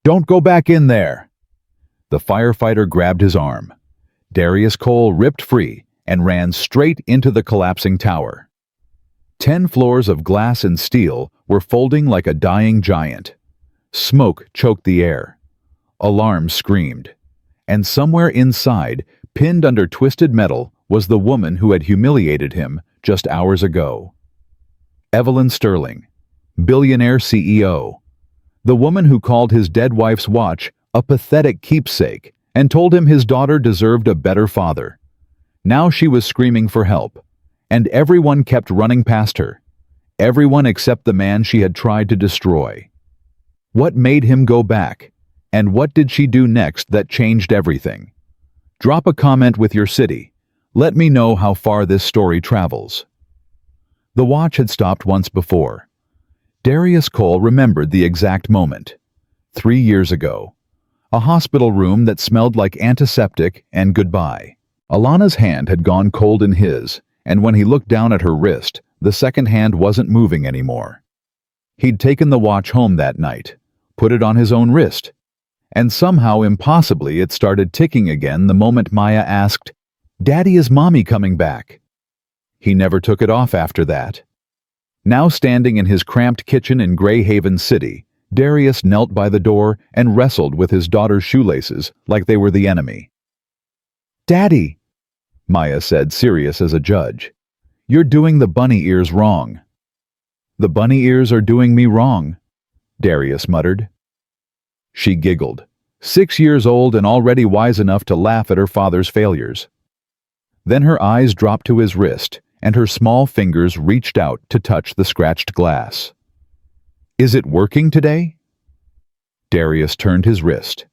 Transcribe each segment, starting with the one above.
"Don't go back in there!" The firefighter grabbed his arm. Darius Cole ripped free and ran straight into the collapsing tower. 10 floors of glass and steel were folding like a dying giant. Smoke choked the air. Alarms screamed. And somewhere inside, pinned under twisted metal, was the woman who had humiliated him just hours ago. Evelyn Sterling, billionaire CEO. The woman who called his dead wife's watch a pathetic keepsake and told him his daughter deserved a better father. Now she was screaming for help, and everyone kept running past her. Everyone except the man she had tried to destroy. What made him go back? And what did she do next that changed everything? Drop a comment with your city. Let me know how far this story travels. The watch had stopped once before. Darius Cole remembered the exact moment. 3 years ago. A hospital room that smelled like antiseptic and goodbye. Alana's hand had gone cold in his, and when he looked down at her wrist, the second hand wasn't moving anymore. He'd taken the watch home that night, put it on his own wrist, and somehow impossibly it started ticking again the moment Maya asked, "Daddy, is Mommy coming back?" He never took it off after that. Now standing in his cramped kitchen in Grey Haven City, Darius knelt by the door and wrestled with his daughter's shoelaces like they were the enemy. "Daddy," Maya said, serious as a judge, "you're doing the bunny ears wrong." "The bunny ears are doing me wrong," Darius muttered. She giggled, 6 years old and already wise enough to laugh at her father's failures. Then her eyes dropped to his wrist, and her small fingers reached out to touch the scratched glass. "Is it working today?" Darius turned his wrist.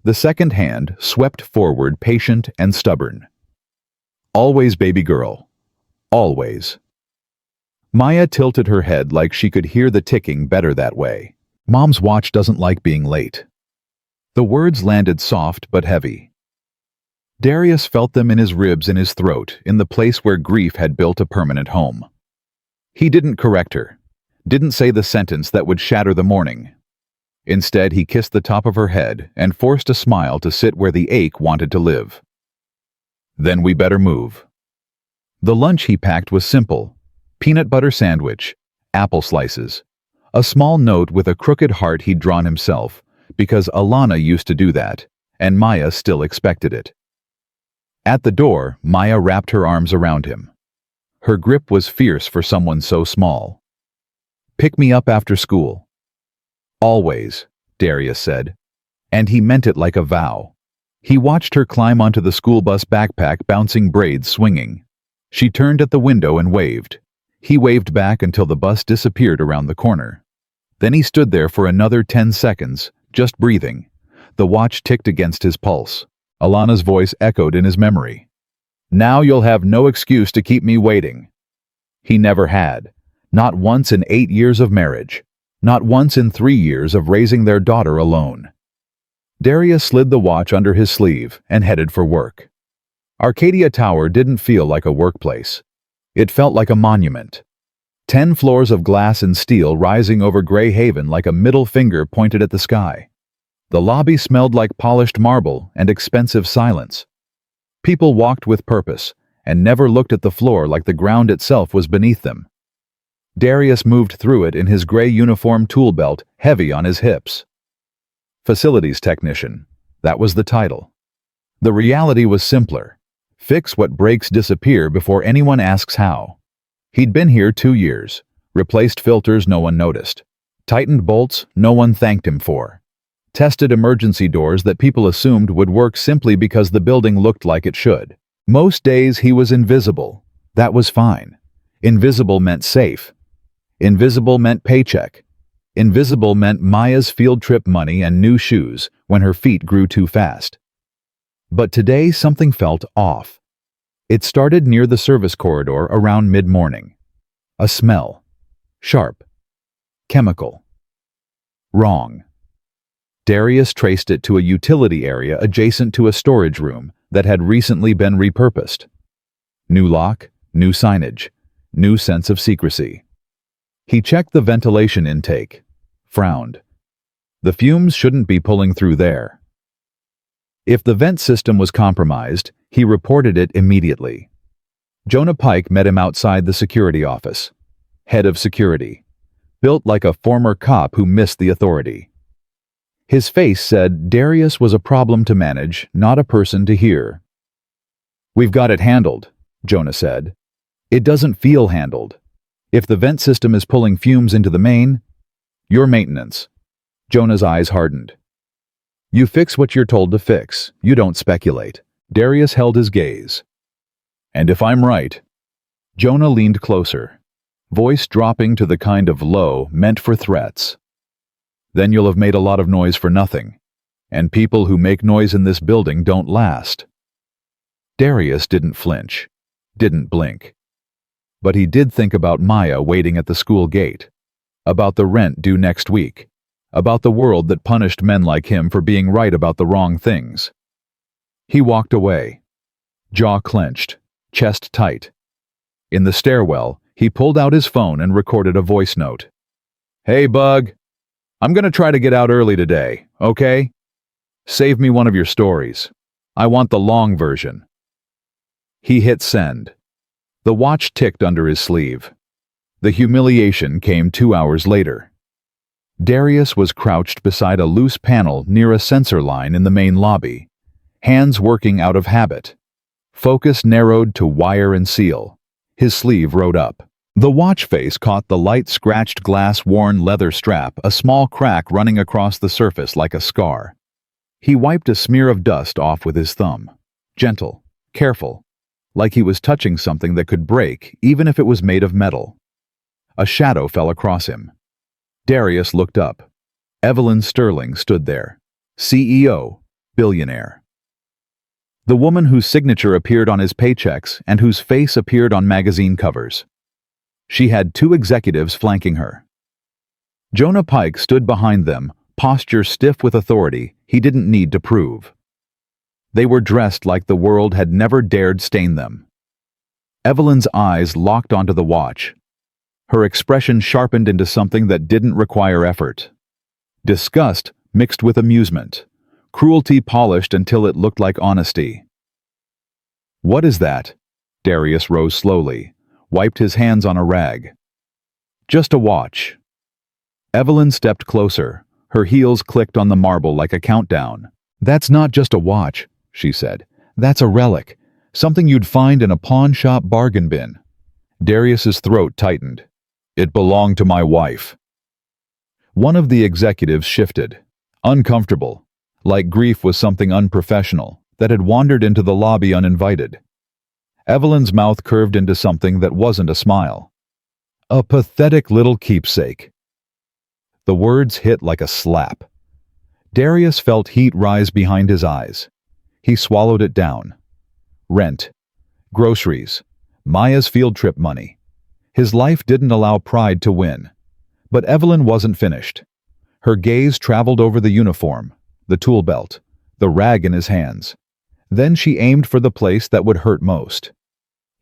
The second hand swept forward, patient and stubborn. "Always, baby girl. Always." Maya tilted her head like she could hear the ticking better that way. "Mom's watch doesn't like being late." The words landed soft but heavy. Darius felt them in his ribs, in his throat, in the place where grief had built a permanent home. He didn't correct her, didn't say the sentence that would shatter the morning. Instead, he kissed the top of her head and forced a smile to sit where the ache wanted to live. "Then we better move." The lunch he packed was simple: peanut butter sandwich, apple slices, a small note with a crooked heart he'd drawn himself, because Alana used to do that, and Maya still expected it. At the door, Maya wrapped her arms around him. Her grip was fierce for someone so small. "Pick me up after school." "Always," Darius said, and he meant it like a vow. He watched her climb onto the school bus backpack, bouncing braids swinging. She turned at the window and waved. He waved back until the bus disappeared around the corner. Then he stood there for another 10 seconds, just breathing. The watch ticked against his pulse. Alana's voice echoed in his memory. "Now you'll have no excuse to keep me waiting." He never had. Not once in 8 years of marriage. Not once in 3 years of raising their daughter alone. Darius slid the watch under his sleeve and headed for work. Arcadia Tower didn't feel like a workplace. It felt like a monument. 10 floors of glass and steel rising over Grey Haven like a middle finger pointed at the sky. The lobby smelled like polished marble and expensive silence. People walked with purpose and never looked at the floor like the ground itself was beneath them. Darius moved through it in his gray uniform tool belt, heavy on his hips. Facilities technician. That was the title. The reality was simpler. Fix what breaks, disappear before anyone asks how. He'd been here 2 years. Replaced filters no one noticed. Tightened bolts no one thanked him for. Tested emergency doors that people assumed would work simply because the building looked like it should. Most days he was invisible. That was fine. Invisible meant safe. Invisible meant paycheck. Invisible meant Maya's field trip money and new shoes when her feet grew too fast. But today something felt off. It started near the service corridor around mid-morning. A smell. Sharp. Chemical. Wrong. Darius traced it to a utility area adjacent to a storage room that had recently been repurposed. New lock, new signage, new sense of secrecy. He checked the ventilation intake, frowned. The fumes shouldn't be pulling through there. If the vent system was compromised, he reported it immediately. Jonah Pike met him outside the security office. Head of security. Built like a former cop who missed the authority. His face said Darius was a problem to manage, not a person to hear. "We've got it handled," Jonah said. "It doesn't feel handled. If the vent system is pulling fumes into the main, your maintenance." Jonah's eyes hardened. "You fix what you're told to fix. You don't speculate." Darius held his gaze. "And if I'm right..." Jonah leaned closer, voice dropping to the kind of low meant for threats. "Then you'll have made a lot of noise for nothing. And people who make noise in this building don't last." Darius didn't flinch, didn't blink. But he did think about Maya waiting at the school gate, about the rent due next week, about the world that punished men like him for being right about the wrong things. He walked away, jaw clenched, chest tight. In the stairwell, he pulled out his phone and recorded a voice note. "Hey, Bug. I'm gonna try to get out early today, okay? Save me one of your stories. I want the long version." He hit send. The watch ticked under his sleeve. The humiliation came 2 hours later. Darius was crouched beside a loose panel near a sensor line in the main lobby, hands working out of habit. Focus narrowed to wire and seal. His sleeve rode up. The watch face caught the light scratched glass-worn leather strap, a small crack running across the surface like a scar. He wiped a smear of dust off with his thumb. Gentle, careful, like he was touching something that could break even if it was made of metal. A shadow fell across him. Darius looked up. Evelyn Sterling stood there. CEO, billionaire. The woman whose signature appeared on his paychecks and whose face appeared on magazine covers. She had 2 executives flanking her. Jonah Pike stood behind them, posture stiff with authority he didn't need to prove. They were dressed like the world had never dared stain them. Evelyn's eyes locked onto the watch. Her expression sharpened into something that didn't require effort. Disgust mixed with amusement. Cruelty polished until it looked like honesty. "What is that?" Darius rose slowly, wiped his hands on a rag. "Just a watch." Evelyn stepped closer. Her heels clicked on the marble like a countdown. "That's not just a watch," she said. "That's a relic. Something you'd find in a pawn shop bargain bin." Darius's throat tightened. "It belonged to my wife." One of the executives shifted, uncomfortable, like grief was something unprofessional that had wandered into the lobby uninvited. Evelyn's mouth curved into something that wasn't a smile. "A pathetic little keepsake." The words hit like a slap. Darius felt heat rise behind his eyes. He swallowed it down. Rent, groceries, Maya's field trip money. His life didn't allow pride to win. But Evelyn wasn't finished. Her gaze traveled over the uniform, the tool belt, the rag in his hands. Then she aimed for the place that would hurt most.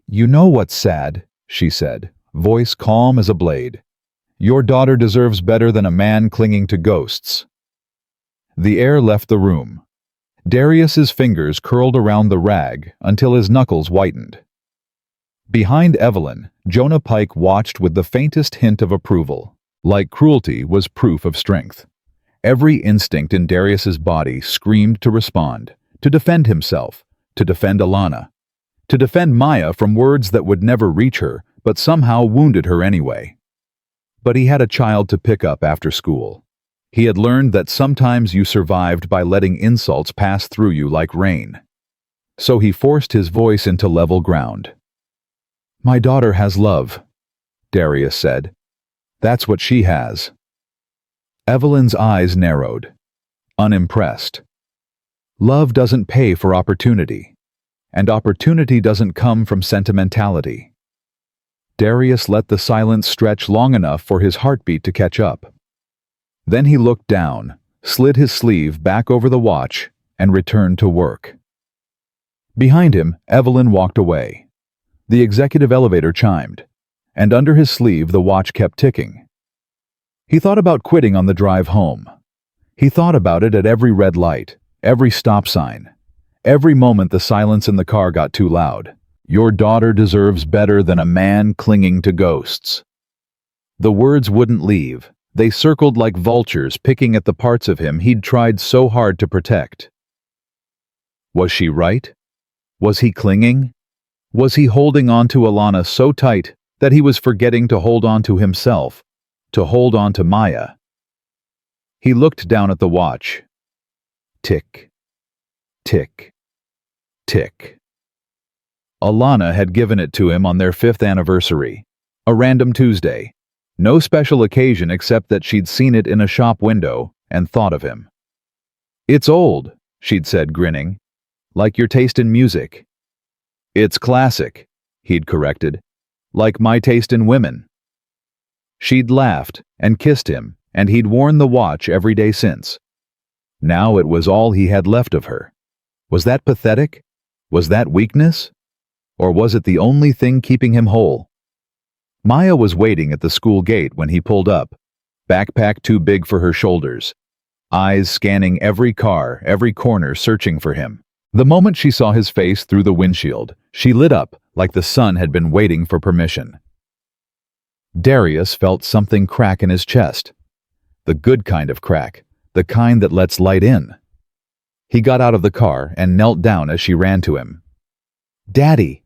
"You know what's sad," she said, voice calm as a blade. "Your daughter deserves better than a man clinging to ghosts." The air left the room. Darius's fingers curled around the rag until his knuckles whitened. Behind Evelyn, Jonah Pike watched with the faintest hint of approval, like cruelty was proof of strength. Every instinct in Darius's body screamed to respond, to defend himself, to defend Alana, to defend Maya from words that would never reach her, but somehow wounded her anyway. But he had a child to pick up after school. He had learned that sometimes you survived by letting insults pass through you like rain. So he forced his voice into level ground. "My daughter has love," Darius said. "That's what she has." Evelyn's eyes narrowed, unimpressed. Love doesn't pay for opportunity, and opportunity doesn't come from sentimentality. Darius let the silence stretch long enough for his heartbeat to catch up. Then he looked down, slid his sleeve back over the watch, and returned to work. Behind him, Evelyn walked away. The executive elevator chimed, and under his sleeve the watch kept ticking. He thought about quitting on the drive home. He thought about it at every red light, every stop sign, every moment the silence in the car got too loud. Your daughter deserves better than a man clinging to ghosts. The words wouldn't leave. They circled like vultures, picking at the parts of him he'd tried so hard to protect. Was she right? Was he clinging? Was he holding on to Alana so tight that he was forgetting to hold on to himself, to hold on to Maya? He looked down at the watch. Tick, tick, tick. Alana had given it to him on their 5th anniversary, a random Tuesday. No special occasion except that she'd seen it in a shop window and thought of him. "It's old," she'd said, grinning, "like your taste in music." "It's classic," he'd corrected, "like my taste in women." She'd laughed and kissed him, and he'd worn the watch every day since. Now it was all he had left of her. Was that pathetic? Was that weakness? Or was it the only thing keeping him whole? Maya was waiting at the school gate when he pulled up, backpack too big for her shoulders, eyes scanning every car, every corner, searching for him. The moment she saw his face through the windshield, she lit up like the sun had been waiting for permission. Darius felt something crack in his chest. The good kind of crack, the kind that lets light in. He got out of the car and knelt down as she ran to him. "Daddy!"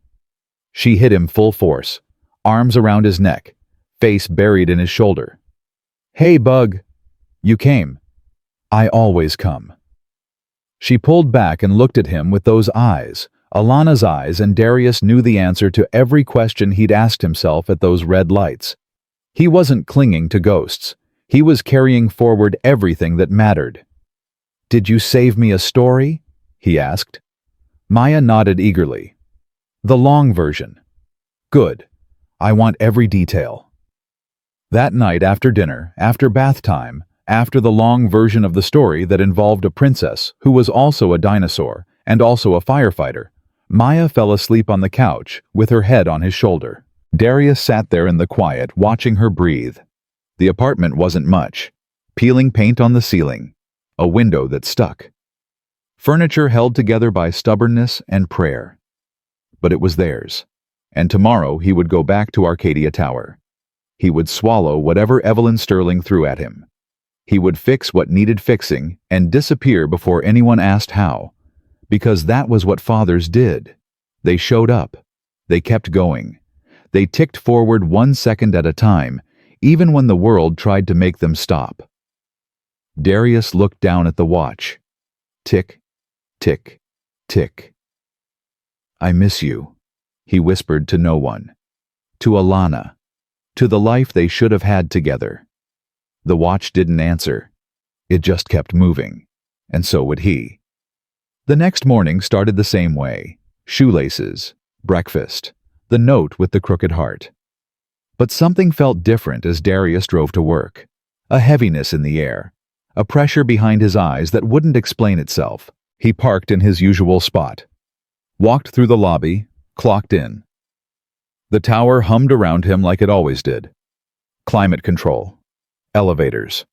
She hit him full force, arms around his neck, face buried in his shoulder. "Hey, Bug! You came. I always come." She pulled back and looked at him with those eyes, Alana's eyes, and Darius knew the answer to every question he'd asked himself at those red lights. He wasn't clinging to ghosts. He was carrying forward everything that mattered. "Did you save me a story?" he asked. Maya nodded eagerly. "The long version." "Good. I want every detail." That night after dinner, after bath time, after the long version of the story that involved a princess who was also a dinosaur and also a firefighter, Maya fell asleep on the couch with her head on his shoulder. Darius sat there in the quiet, watching her breathe. The apartment wasn't much. Peeling paint on the ceiling. A window that stuck. Furniture held together by stubbornness and prayer. But it was theirs. And tomorrow he would go back to Arcadia Tower. He would swallow whatever Evelyn Sterling threw at him. He would fix what needed fixing and disappear before anyone asked how. Because that was what fathers did. They showed up. They kept going. They ticked forward 1 second at a time, even when the world tried to make them stop. Darius looked down at the watch. Tick, tick, tick. "I miss you," he whispered to no one. To Alana. To the life they should have had together. The watch didn't answer. It just kept moving. And so would he. The next morning started the same way. Shoelaces, breakfast, the note with the crooked heart. But something felt different as Darius drove to work. A heaviness in the air. A pressure behind his eyes that wouldn't explain itself. He parked in his usual spot. Walked through the lobby, clocked in. The tower hummed around him like it always did. Climate control. Elevators.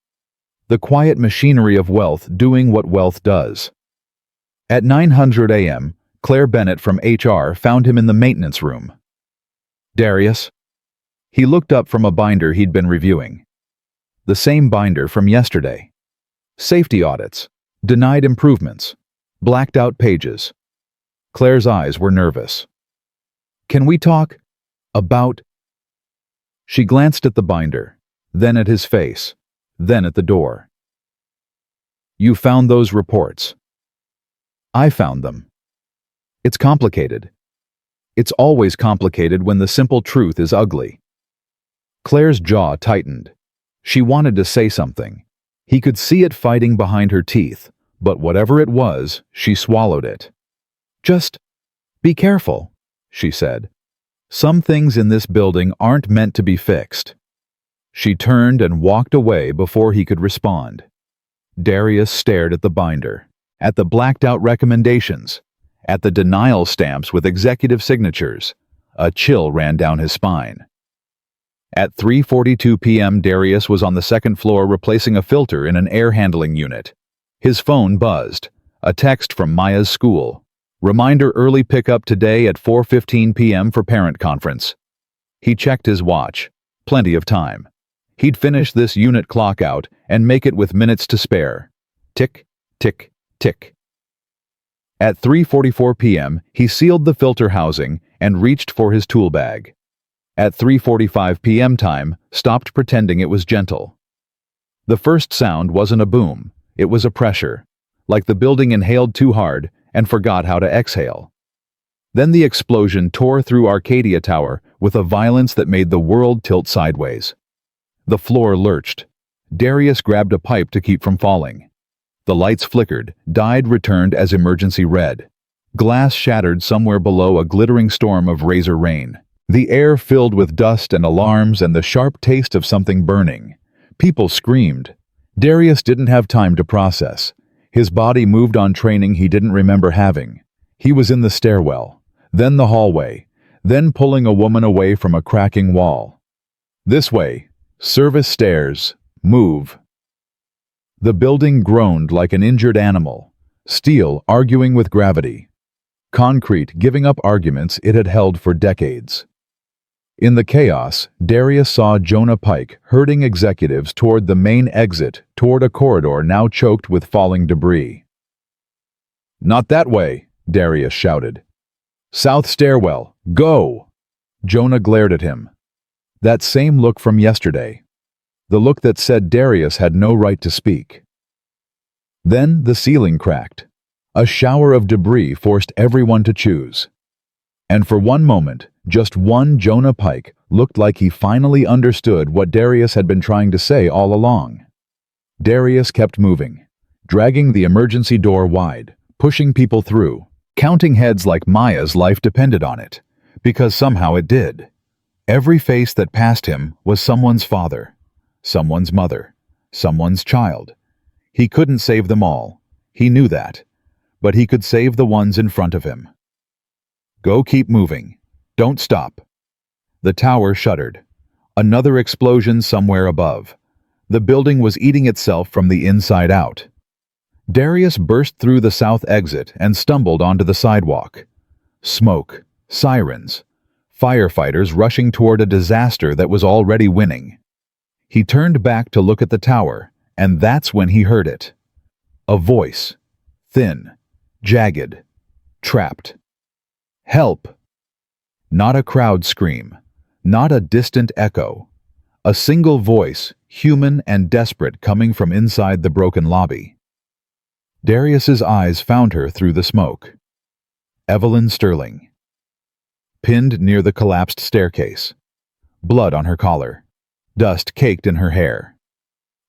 The quiet machinery of wealth doing what wealth does. At 9:00 a.m., Claire Bennett from HR found him in the maintenance room. "Darius?" He looked up from a binder he'd been reviewing. The same binder from yesterday. Safety audits. Denied improvements. Blacked out pages. Claire's eyes were nervous. "Can we talk about?" She glanced at the binder, then at his face, then at the door. "You found those reports." "I found them." "It's complicated." "It's always complicated when the simple truth is ugly." Claire's jaw tightened. She wanted to say something. He could see it fighting behind her teeth, but whatever it was, she swallowed it. "Just be careful," she said. "Some things in this building aren't meant to be fixed." She turned and walked away before he could respond. Darius stared at the binder, at the blacked-out recommendations, at the denial stamps with executive signatures. A chill ran down his spine. At 3:42 p.m., Darius was on the second floor replacing a filter in an air handling unit. His phone buzzed. A text from Maya's school. Reminder early pickup today at 4:15 p.m. for parent conference. He checked his watch. Plenty of time. He'd finish this unit clock out and make it with minutes to spare. Tick, tick, tick. At 3:44 p.m., he sealed the filter housing and reached for his tool bag. At 3:45 p.m. time, stopped pretending it was gentle. The first sound wasn't a boom, it was a pressure, like the building inhaled too hard and forgot how to exhale. Then the explosion tore through Arcadia Tower with a violence that made the world tilt sideways. The floor lurched. Darius grabbed a pipe to keep from falling. The lights flickered, died, returned as emergency red. Glass shattered somewhere below a glittering storm of razor rain. The air filled with dust and alarms and the sharp taste of something burning. People screamed. Darius didn't have time to process. His body moved on training he didn't remember having. He was in the stairwell, then the hallway, then pulling a woman away from a cracking wall. This way. Service stairs. Move. The building groaned like an injured animal. Steel arguing with gravity. Concrete giving up arguments it had held for decades. In the chaos, Darius saw Jonah Pike herding executives toward the main exit, toward a corridor now choked with falling debris. "Not that way," Darius shouted. "South stairwell, go!" Jonah glared at him. That same look from yesterday. The look that said Darius had no right to speak. Then the ceiling cracked. A shower of debris forced everyone to choose. And for one moment, just one, Jonah Pike looked like he finally understood what Darius had been trying to say all along. Darius kept moving, dragging the emergency door wide, pushing people through, counting heads like Maya's life depended on it, because somehow it did. Every face that passed him was someone's father, someone's mother, someone's child. He couldn't save them all, he knew that, but he could save the ones in front of him. Go, keep moving. Don't stop. The tower shuddered. Another explosion somewhere above. The building was eating itself from the inside out. Darius burst through the south exit and stumbled onto the sidewalk. Smoke, sirens, firefighters rushing toward a disaster that was already winning. He turned back to look at the tower, and that's when he heard it. A voice. Thin, jagged, trapped. Help! Not a crowd scream, not a distant echo. A single voice, human and desperate, coming from inside the broken lobby. Darius's eyes found her through the smoke. Evelyn Sterling. Pinned near the collapsed staircase. Blood on her collar. Dust caked in her hair.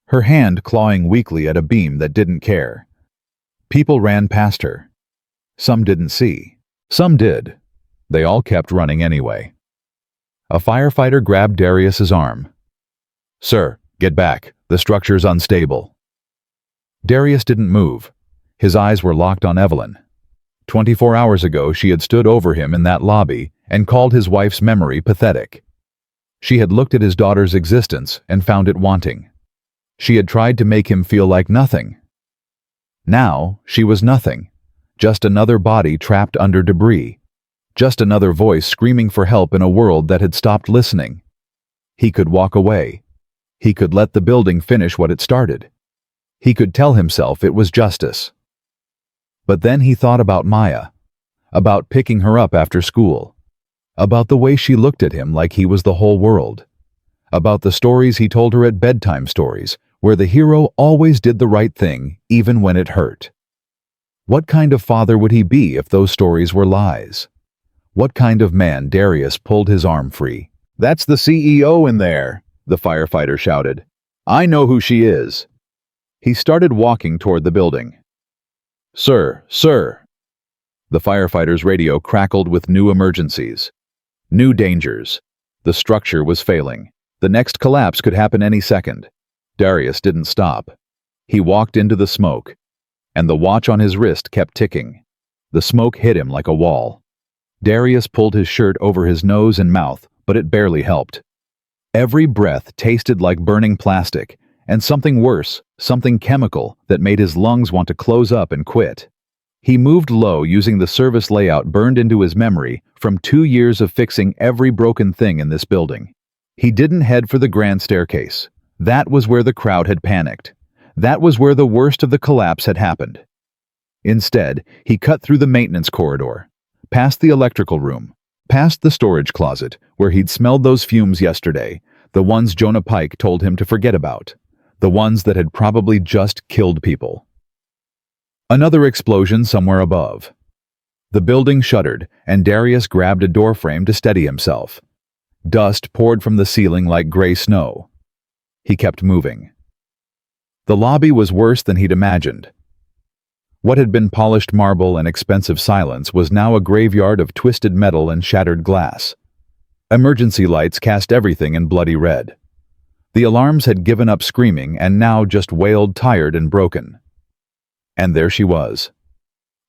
Her hand clawing weakly at a beam that didn't care. People ran past her. Some didn't see. Some did. They all kept running anyway. A firefighter grabbed Darius's arm. "Sir, get back. The structure's unstable." Darius didn't move. His eyes were locked on Evelyn. 24 hours ago, she had stood over him in that lobby and called his wife's memory pathetic. She had looked at his daughter's existence and found it wanting. She had tried to make him feel like nothing. Now, she was nothing. Just another body trapped under debris. Just another voice screaming for help in a world that had stopped listening. He could walk away. He could let the building finish what it started. He could tell himself it was justice. But then he thought about Maya, about picking her up after school, about the way she looked at him like he was the whole world, about the stories he told her at bedtime stories, where the hero always did the right thing even when it hurt. What kind of father would he be if those stories were lies? What kind of man? Darius pulled his arm free. "That's the CEO in there," the firefighter shouted. "I know who she is." He started walking toward the building. "Sir, sir." The firefighter's radio crackled with new emergencies. New dangers. The structure was failing. The next collapse could happen any second. Darius didn't stop. He walked into the smoke, and the watch on his wrist kept ticking. The smoke hit him like a wall. Darius pulled his shirt over his nose and mouth, but it barely helped. Every breath tasted like burning plastic, and something worse, something chemical that made his lungs want to close up and quit. He moved low using the service layout burned into his memory from 2 years of fixing every broken thing in this building. He didn't head for the grand staircase. That was where the crowd had panicked. That was where the worst of the collapse had happened. Instead, he cut through the maintenance corridor, past the electrical room, past the storage closet where he'd smelled those fumes yesterday, the ones Jonah Pike told him to forget about, the ones that had probably just killed people. Another explosion somewhere above. The building shuddered, and Darius grabbed a doorframe to steady himself. Dust poured from the ceiling like gray snow. He kept moving. The lobby was worse than he'd imagined. What had been polished marble and expensive silence was now a graveyard of twisted metal and shattered glass. Emergency lights cast everything in bloody red. The alarms had given up screaming and now just wailed tired and broken. And there she was.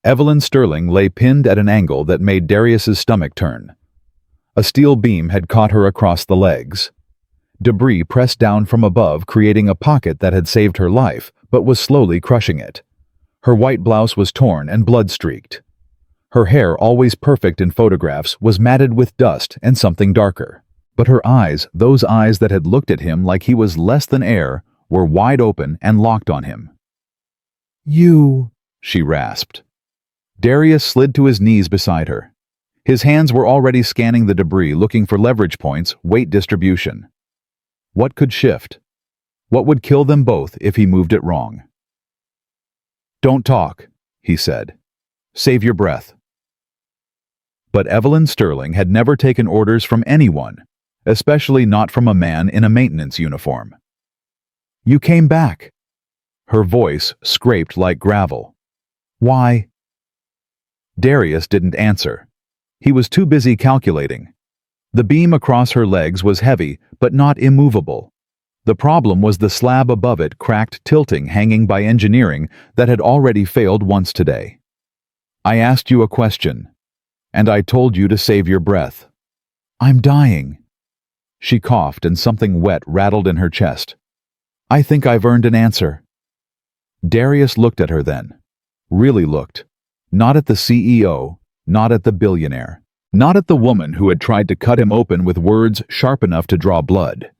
Evelyn Sterling lay pinned at an angle that made Darius's stomach turn. A steel beam had caught her across the legs. Debris pressed down from above, creating a pocket that had saved her life, but was slowly crushing it. Her white blouse was torn and blood-streaked. Her hair, always perfect in photographs, was matted with dust and something darker. But her eyes, those eyes that had looked at him like he was less than air, were wide open and locked on him. "You," she rasped. Darius slid to his knees beside her. His hands were already scanning the debris, looking for leverage points, weight distribution. What could shift? What would kill them both if he moved it wrong? "Don't talk," he said. "Save your breath." But Evelyn Sterling had never taken orders from anyone, especially not from a man in a maintenance uniform. "You came back." Her voice scraped like gravel. "Why?" Darius didn't answer. He was too busy calculating. The beam across her legs was heavy, but not immovable. The problem was the slab above it cracked, tilting, hanging by engineering that had already failed once today. "I asked you a question, and I told you to save your breath." "I'm dying." She coughed and something wet rattled in her chest. "I think I've earned an answer." Darius looked at her then. Really looked. Not at the CEO, not at the billionaire, not at the woman who had tried to cut him open with words sharp enough to draw blood.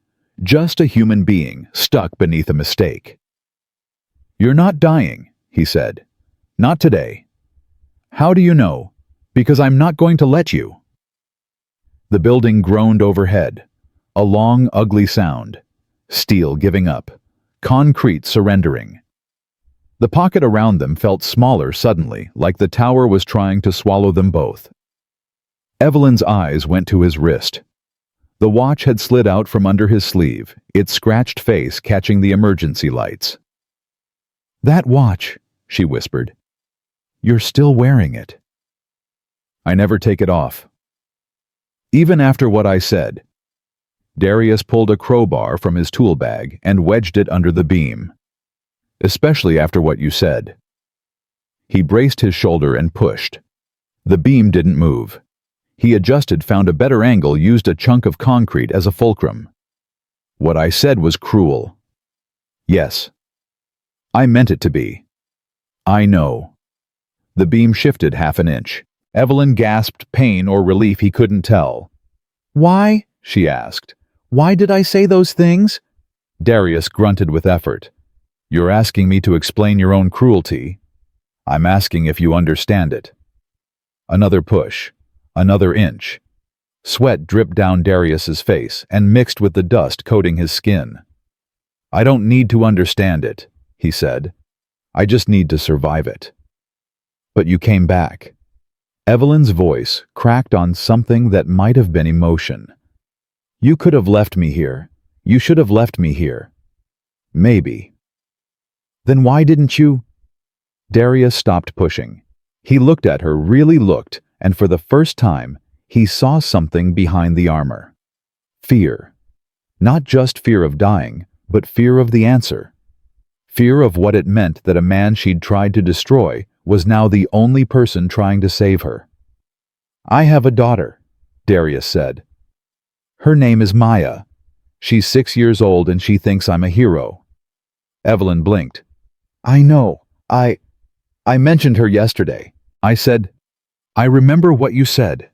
Just a human being stuck beneath a mistake. "You're not dying," he said. "Not today." "How do you know?" "Because I'm not going to let you." The building groaned overhead. A long, ugly sound. Steel giving up. Concrete surrendering. The pocket around them felt smaller suddenly, like the tower was trying to swallow them both. Evelyn's eyes went to his wrist. The watch had slid out from under his sleeve, its scratched face catching the emergency lights. "That watch," she whispered. "You're still wearing it." "I never take it off." Even after what I said. Darius pulled a crowbar from his tool bag and wedged it under the beam. "Especially after what you said." He braced his shoulder and pushed. The beam didn't move. He adjusted, found a better angle, used a chunk of concrete as a fulcrum. "What I said was cruel." "Yes. I meant it to be." "I know." The beam shifted half an inch. Evelyn gasped, pain or relief he couldn't tell. "Why?" she asked. "Why did I say those things?" Darius grunted with effort. "You're asking me to explain your own cruelty. I'm asking if you understand it." Another push. Another inch. Sweat dripped down Darius's face and mixed with the dust coating his skin. "I don't need to understand it," he said. "I just need to survive it." "But you came back." Evelyn's voice cracked on something that might have been emotion. "You could have left me here. You should have left me here." "Maybe." "Then why didn't you?" Darius stopped pushing. He looked at her, really looked, and for the first time, he saw something behind the armor. Fear. Not just fear of dying, but fear of the answer. Fear of what it meant that a man she'd tried to destroy was now the only person trying to save her. "I have a daughter," Darius said. "Her name is Maya. She's 6 years old and she thinks I'm a hero. Evelyn blinked. I know. I mentioned her yesterday. I said, I remember what you said.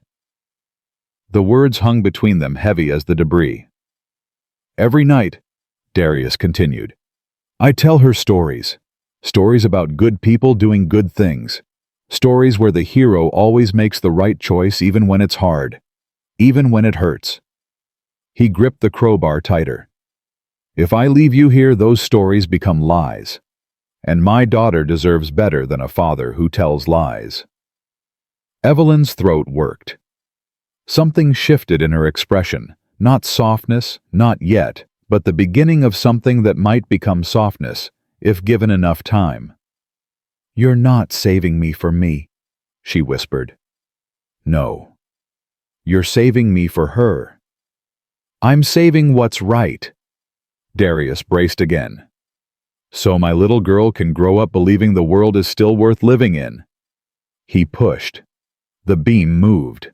The words hung between them heavy as the debris. Every night, Darius continued, I tell her stories. Stories about good people doing good things. Stories where the hero always makes the right choice even when it's hard. Even when it hurts. He gripped the crowbar tighter. If I leave you here, those stories become lies. And my daughter deserves better than a father who tells lies. Evelyn's throat worked. Something shifted in her expression, not softness, not yet, but the beginning of something that might become softness, if given enough time. You're not saving me for me, she whispered. No. You're saving me for her. I'm saving what's right. Darius braced again. So my little girl can grow up believing the world is still worth living in. He pushed. The beam moved.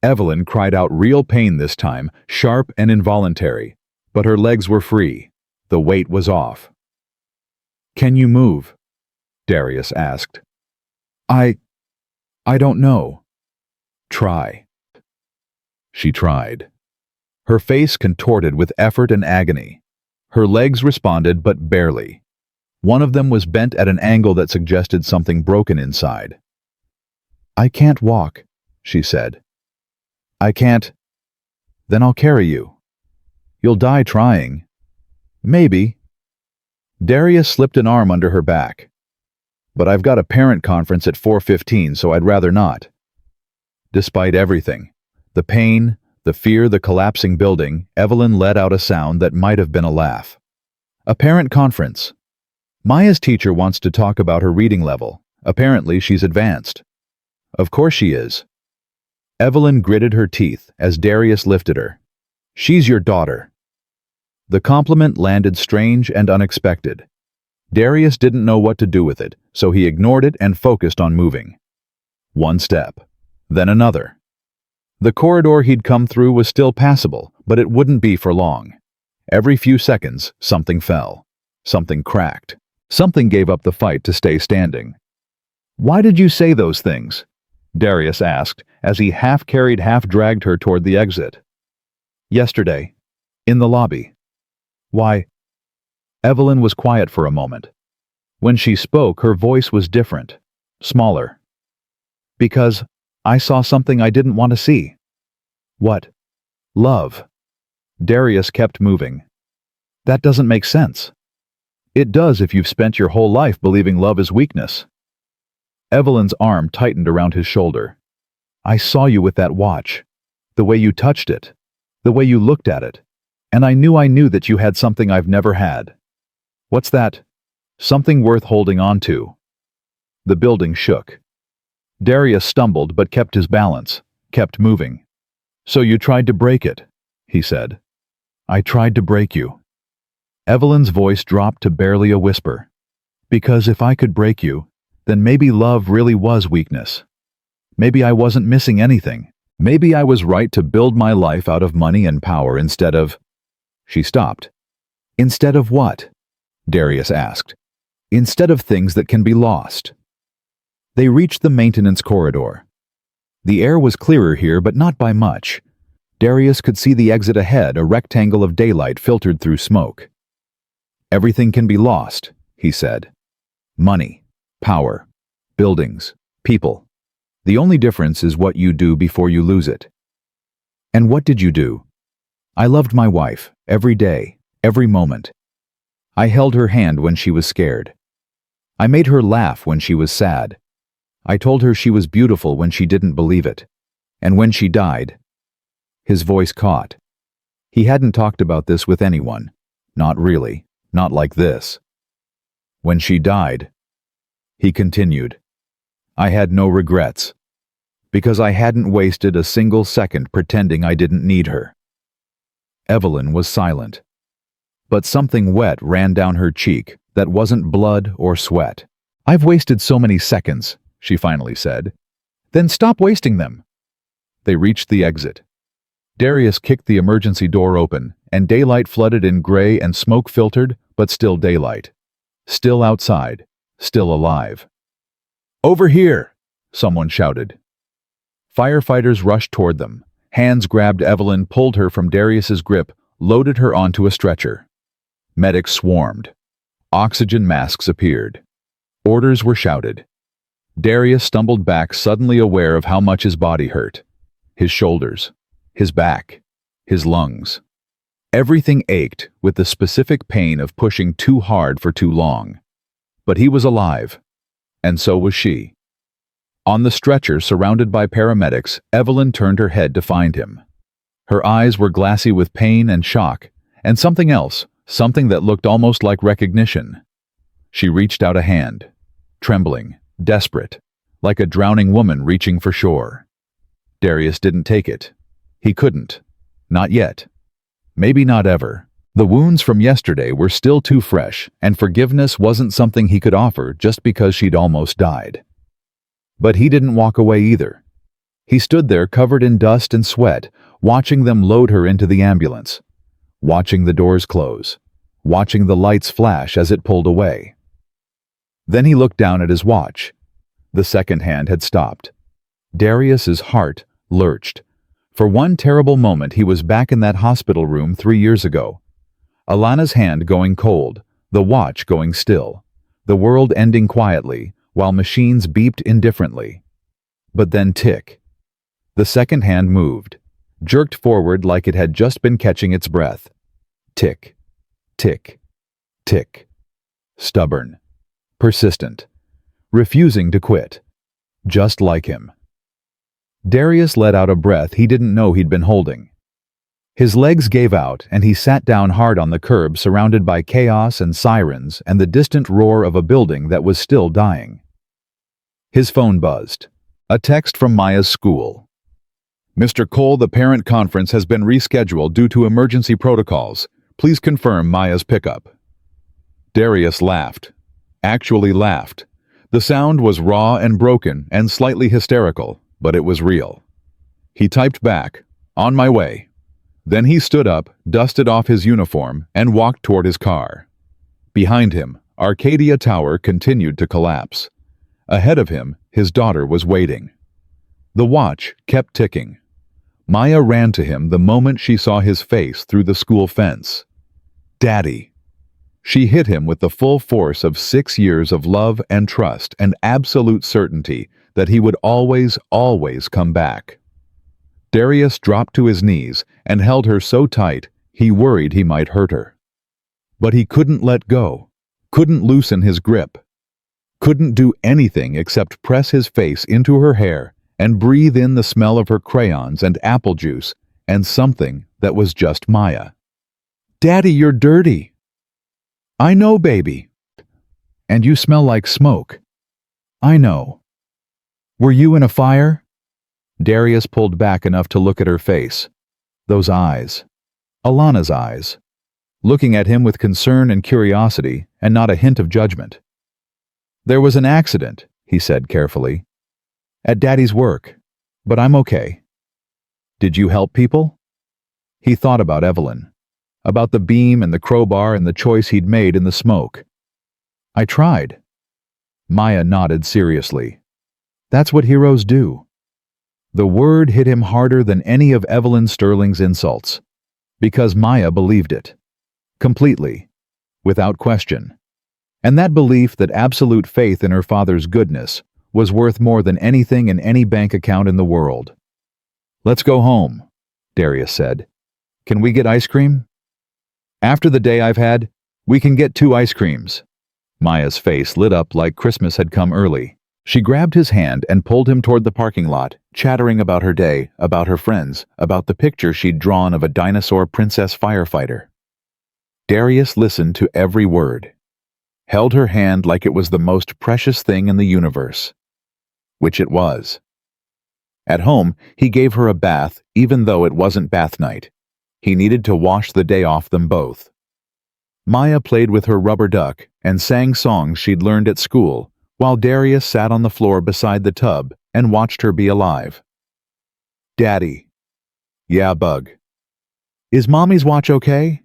Evelyn cried out real pain this time, sharp and involuntary, but her legs were free. The weight was off. Can you move? Darius asked. I don't know. Try. She tried. Her face contorted with effort and agony. Her legs responded, but barely. One of them was bent at an angle that suggested something broken inside. I can't walk, she said. I can't. Then I'll carry you. You'll die trying. Maybe. Darius slipped an arm under her back. But I've got a parent conference at 4:15, so I'd rather not. Despite everything, the pain, the fear, the collapsing building, Evelyn let out a sound that might have been a laugh. A parent conference. Maya's teacher wants to talk about her reading level. Apparently she's advanced. Of course she is. Evelyn gritted her teeth as Darius lifted her. She's your daughter. The compliment landed strange and unexpected. Darius didn't know what to do with it, so he ignored it and focused on moving. One step, then another. The corridor he'd come through was still passable, but it wouldn't be for long. Every few seconds, something fell. Something cracked. Something gave up the fight to stay standing. Why did you say those things? Darius asked, as he half-carried, half-dragged her toward the exit. Yesterday. In the lobby. Why? Evelyn was quiet for a moment. When she spoke, her voice was different, smaller. Because I saw something I didn't want to see. What? Love. Darius kept moving. That doesn't make sense. It does if you've spent your whole life believing love is weakness. Evelyn's arm tightened around his shoulder. I saw you with that watch. The way you touched it. The way you looked at it. And I knew that you had something I've never had. What's that? Something worth holding on to. The building shook. Darius stumbled but kept his balance, kept moving. So you tried to break it, he said. I tried to break you. Evelyn's voice dropped to barely a whisper. Because if I could break you, then maybe love really was weakness. Maybe I wasn't missing anything. Maybe I was right to build my life out of money and power instead of... She stopped. Instead of what? Darius asked. Instead of things that can be lost. They reached the maintenance corridor. The air was clearer here, but not by much. Darius could see the exit ahead, a rectangle of daylight filtered through smoke. Everything can be lost, he said. Money, power, buildings, people. The only difference is what you do before you lose it. And what did you do? I loved my wife, every day, every moment. I held her hand when she was scared. I made her laugh when she was sad. I told her she was beautiful when she didn't believe it. And when she died... His voice caught. He hadn't talked about this with anyone. Not really. Not like this. When she died, he continued, I had no regrets. Because I hadn't wasted a single second pretending I didn't need her. Evelyn was silent. But something wet ran down her cheek that wasn't blood or sweat. I've wasted so many seconds, she finally said. Then stop wasting them. They reached the exit. Darius kicked the emergency door open, and daylight flooded in gray and smoke-filtered, but still daylight. Still outside. Still alive. "Over here!" someone shouted. Firefighters rushed toward them. Hands grabbed Evelyn, pulled her from Darius's grip, loaded her onto a stretcher. Medics swarmed. Oxygen masks appeared. Orders were shouted. Darius stumbled back, suddenly aware of how much his body hurt. His shoulders, his back, his lungs. Everything ached with the specific pain of pushing too hard for too long. But he was alive, and so was she. On the stretcher, surrounded by paramedics, Evelyn turned her head to find him. Her eyes were glassy with pain and shock, and something else, something that looked almost like recognition. She reached out a hand, trembling, desperate, like a drowning woman reaching for shore. Darius didn't take it. He couldn't. Not yet. Maybe not ever. The wounds from yesterday were still too fresh, and forgiveness wasn't something he could offer just because she'd almost died. But he didn't walk away either. He stood there covered in dust and sweat, watching them load her into the ambulance, watching the doors close, watching the lights flash as it pulled away. Then he looked down at his watch. The second hand had stopped. Darius's heart lurched. For one terrible moment he was back in that hospital room 3 years ago. Alana's hand going cold, the watch going still, the world ending quietly, while machines beeped indifferently. But then tick. The second hand moved, jerked forward like it had just been catching its breath. Tick, tick, tick. Stubborn, persistent, refusing to quit. Just like him. Darius let out a breath he didn't know he'd been holding. His legs gave out, and he sat down hard on the curb, surrounded by chaos and sirens and the distant roar of a building that was still dying. His phone buzzed. A text from Maya's school. "Mr. Cole, the parent conference has been rescheduled due to emergency protocols. Please confirm Maya's pickup." Darius laughed. Actually laughed. The sound was raw and broken and slightly hysterical, but it was real. He typed back, "On my way." Then he stood up, dusted off his uniform, and walked toward his car. Behind him, Arcadia Tower continued to collapse. Ahead of him, his daughter was waiting. The watch kept ticking. Maya ran to him the moment she saw his face through the school fence. "Daddy." She hit him with the full force of 6 years of love and trust and absolute certainty that he would always, always come back. Darius dropped to his knees and held her so tight he worried he might hurt her. But he couldn't let go, couldn't loosen his grip, couldn't do anything except press his face into her hair and breathe in the smell of her crayons and apple juice and something that was just Maya. "Daddy, you're dirty." "I know, baby." "And you smell like smoke." "I know." "Were you in a fire?" Darius pulled back enough to look at her face. Those eyes. Alana's eyes. Looking at him with concern and curiosity, and not a hint of judgment. "There was an accident," he said carefully. "At Daddy's work. But I'm okay." "Did you help people?" He thought about Evelyn. About the beam and the crowbar and the choice he'd made in the smoke. "I tried." Maya nodded seriously. "That's what heroes do." The word hit him harder than any of Evelyn Sterling's insults. Because Maya believed it. Completely. Without question. And that belief, that absolute faith in her father's goodness, was worth more than anything in any bank account in the world. "Let's go home," Darius said. "Can we get ice cream?" "After the day I've had, we can get 2 ice creams." Maya's face lit up like Christmas had come early. She grabbed his hand and pulled him toward the parking lot, chattering about her day, about her friends, about the picture she'd drawn of a dinosaur princess firefighter. Darius listened to every word. Held her hand like it was the most precious thing in the universe. Which it was. At home, he gave her a bath, even though it wasn't bath night. He needed to wash the day off them both. Maya played with her rubber duck and sang songs she'd learned at school, while Darius sat on the floor beside the tub and watched her be alive. "Daddy." Yeah, Bug. Is Mommy's watch okay?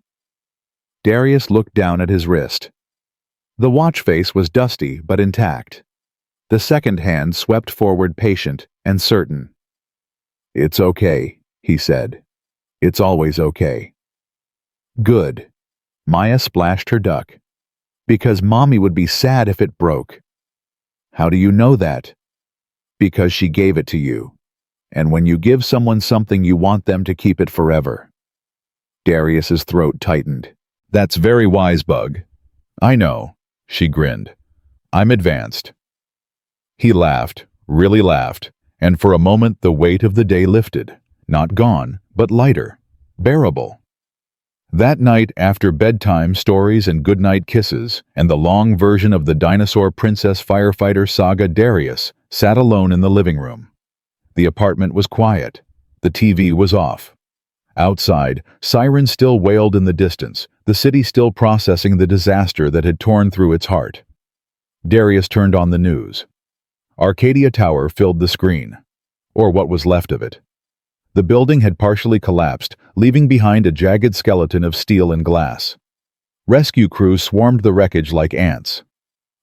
Darius looked down at his wrist. The watch face was dusty but intact. The second hand swept forward, patient and certain. It's okay, he said. It's always okay. Good. Maya splashed her duck. Because Mommy would be sad if it broke. How do you know that? Because she gave it to you. And when you give someone something, you want them to keep it forever. Darius's throat tightened. That's very wise, Bug. I know, she grinned. I'm advanced. He laughed, really laughed, and for a moment the weight of the day lifted. Not gone, but lighter, bearable. That night, after bedtime stories and goodnight kisses, and the long version of the Dinosaur Princess Firefighter saga, Darius sat alone in the living room. The apartment was quiet. The TV was off. Outside, sirens still wailed in the distance, the city still processing the disaster that had torn through its heart. Darius turned on the news. Arcadia Tower filled the screen, or what was left of it. The building had partially collapsed, leaving behind a jagged skeleton of steel and glass. Rescue crews swarmed the wreckage like ants.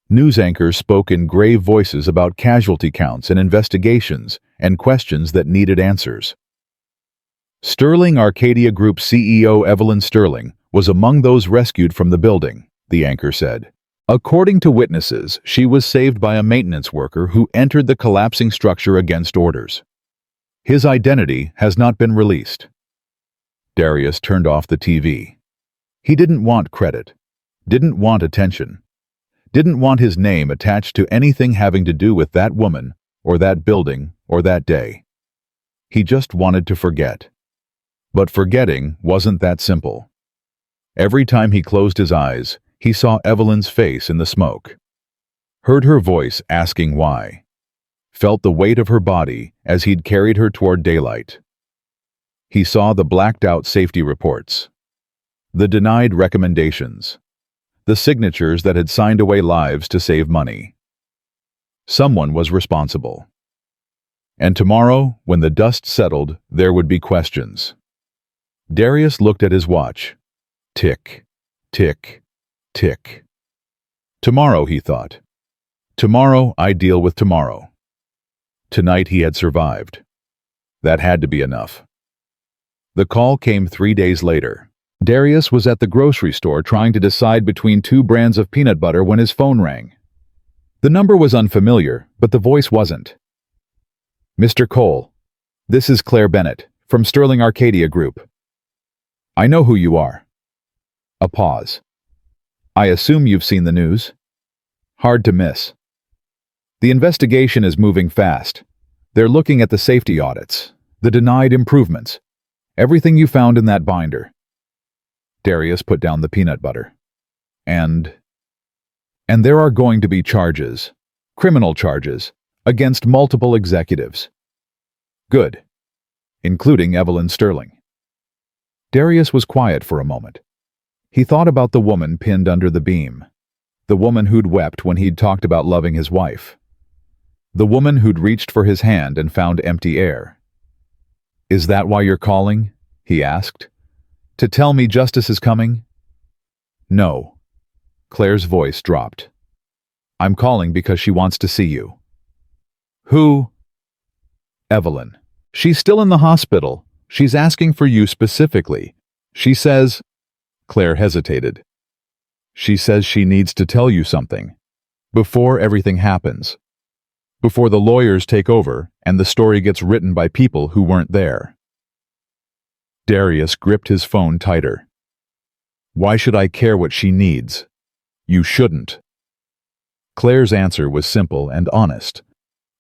News anchors spoke in grave voices about casualty counts and investigations and questions that needed answers. Sterling Arcadia Group CEO Evelyn Sterling was among those rescued from the building, the anchor said. According to witnesses, she was saved by a maintenance worker who entered the collapsing structure against orders. His identity has not been released. Darius turned off the TV. He didn't want credit, didn't want attention, didn't want his name attached to anything having to do with that woman, or that building, or that day. He just wanted to forget. But forgetting wasn't that simple. Every time he closed his eyes, he saw Evelyn's face in the smoke. Heard her voice asking why. Felt the weight of her body as he'd carried her toward daylight. He saw the blacked-out safety reports, the denied recommendations, the signatures that had signed away lives to save money. Someone was responsible. And tomorrow, when the dust settled, there would be questions. Darius looked at his watch. Tick, tick, tick. Tomorrow, he thought. Tomorrow, I deal with tomorrow. Tonight he had survived. That had to be enough. The call came 3 days later. Darius was at the grocery store trying to decide between 2 brands of peanut butter when his phone rang. The number was unfamiliar, but the voice wasn't. Mr. Cole, this is Claire Bennett, from Sterling Arcadia Group. I know who you are. A pause. I assume you've seen the news. Hard to miss. The investigation is moving fast. They're looking at the safety audits, the denied improvements, everything you found in that binder. Darius put down the peanut butter. And there are going to be charges, criminal charges, against multiple executives. Good. Including Evelyn Sterling. Darius was quiet for a moment. He thought about the woman pinned under the beam, the woman who'd wept when he'd talked about loving his wife, the woman who'd reached for his hand and found empty air. Is that why you're calling? He asked. To tell me justice is coming? No. Claire's voice dropped. I'm calling because she wants to see you. Who? Evelyn. She's still in the hospital. She's asking for you specifically. She says... Claire hesitated. She says she needs to tell you something. Before everything happens. Before the lawyers take over and the story gets written by people who weren't there. Darius gripped his phone tighter. Why should I care what she needs? You shouldn't. Claire's answer was simple and honest.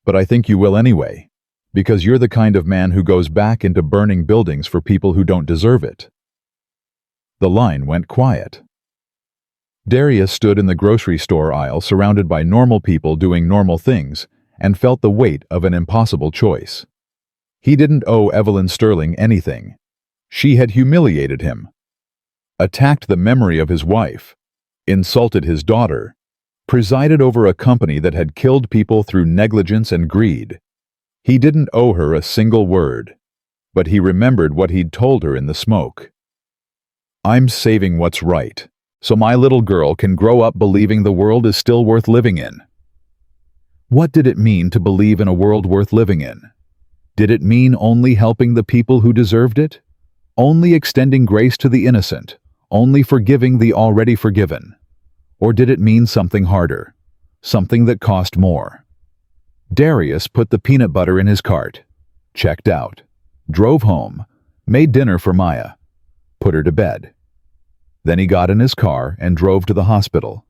But I think you will anyway, because you're the kind of man who goes back into burning buildings for people who don't deserve it. The line went quiet. Darius stood in the grocery store aisle surrounded by normal people doing normal things and felt the weight of an impossible choice. He didn't owe Evelyn Sterling anything. She had humiliated him, attacked the memory of his wife, insulted his daughter, presided over a company that had killed people through negligence and greed. He didn't owe her a single word. but he remembered what he'd told her in the smoke. I'm saving what's right, so my little girl can grow up believing the world is still worth living in. What did it mean to believe in a world worth living in? Did it mean only helping the people who deserved it? Only extending grace to the innocent? Only forgiving the already forgiven? Or did it mean something harder? Something that cost more? Darius put the peanut butter in his cart, checked out, drove home, made dinner for Maya, put her to bed. Then he got in his car and drove to the hospital.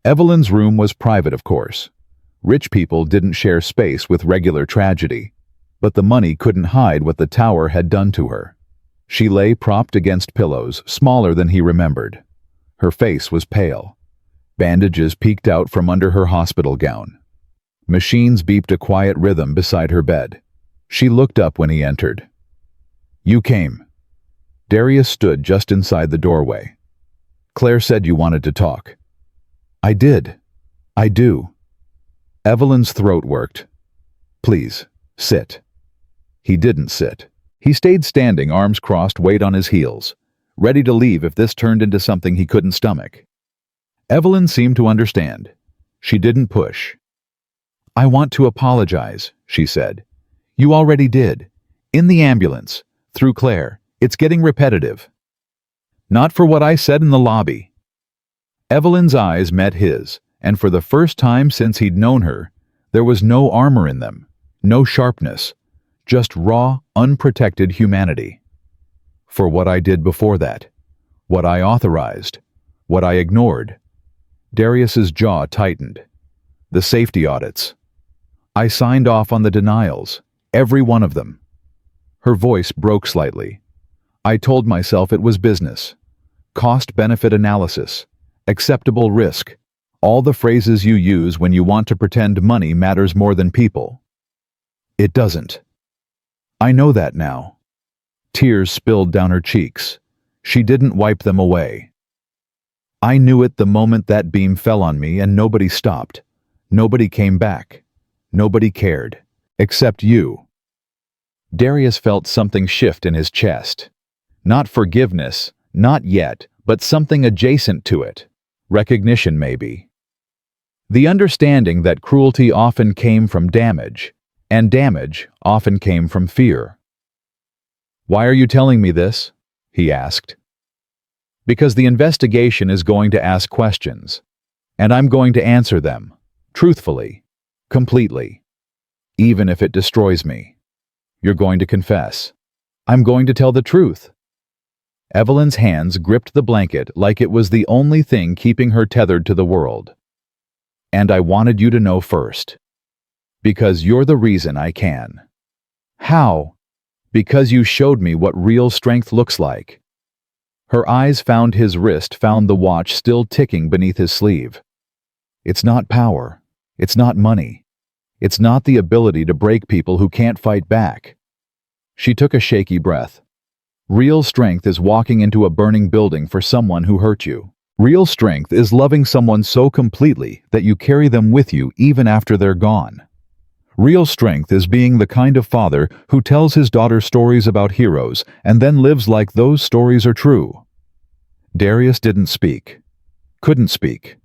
Evelyn's room was private, of course. Rich people didn't share space with regular tragedy, but the money couldn't hide what the tower had done to her. She lay propped against pillows, smaller than he remembered. Her face was pale. Bandages peeked out from under her hospital gown. Machines beeped a quiet rhythm beside her bed. She looked up when he entered. You came. Darius stood just inside the doorway. Claire said you wanted to talk. I did. I do. Evelyn's throat worked. Please, sit. He didn't sit. He stayed standing, arms crossed, weight on his heels, ready to leave if this turned into something he couldn't stomach. Evelyn seemed to understand. She didn't push. I want to apologize, she said. You already did. In the ambulance. Through Claire. It's getting repetitive. Not for what I said in the lobby. Evelyn's eyes met his, and for the first time since he'd known her, there was no armor in them, no sharpness, just raw, unprotected humanity. For what I did before that, what I authorized, what I ignored. Darius's jaw tightened. The safety audits. I signed off on the denials, every one of them. Her voice broke slightly. I told myself it was business. Cost-benefit analysis. Acceptable risk. All the phrases you use when you want to pretend money matters more than people. It doesn't. I know that now. Tears spilled down her cheeks. She didn't wipe them away. I knew it the moment that beam fell on me, and nobody stopped. Nobody came back. Nobody cared. Except you. Darius felt something shift in his chest. Not forgiveness, not yet, but something adjacent to it. Recognition, maybe. The understanding that cruelty often came from damage, and damage often came from fear. Why are you telling me this? He asked. Because the investigation is going to ask questions, and I'm going to answer them, truthfully, completely, even if it destroys me. You're going to confess. I'm going to tell the truth. Evelyn's hands gripped the blanket like it was the only thing keeping her tethered to the world. And I wanted you to know first. Because you're the reason I can. How? Because you showed me what real strength looks like. Her eyes found his wrist, found the watch still ticking beneath his sleeve. It's not power. It's not money. It's not the ability to break people who can't fight back. She took a shaky breath. Real strength is walking into a burning building for someone who hurt you. Real strength is loving someone so completely that you carry them with you even after they're gone. Real strength is being the kind of father who tells his daughter stories about heroes and then lives like those stories are true. Darius didn't speak. Couldn't speak.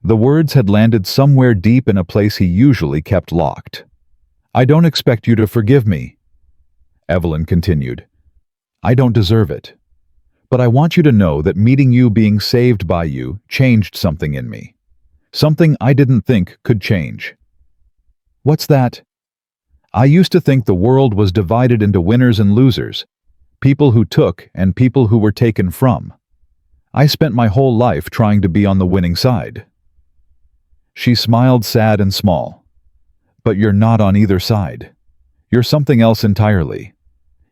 The words had landed somewhere deep in a place he usually kept locked. I don't expect you to forgive me, Evelyn continued. I don't deserve it. But I want you to know that meeting you, being saved by you, changed something in me. Something I didn't think could change. What's that? I used to think the world was divided into winners and losers, people who took and people who were taken from. I spent my whole life trying to be on the winning side. She smiled, sad and small. But you're not on either side. You're something else entirely.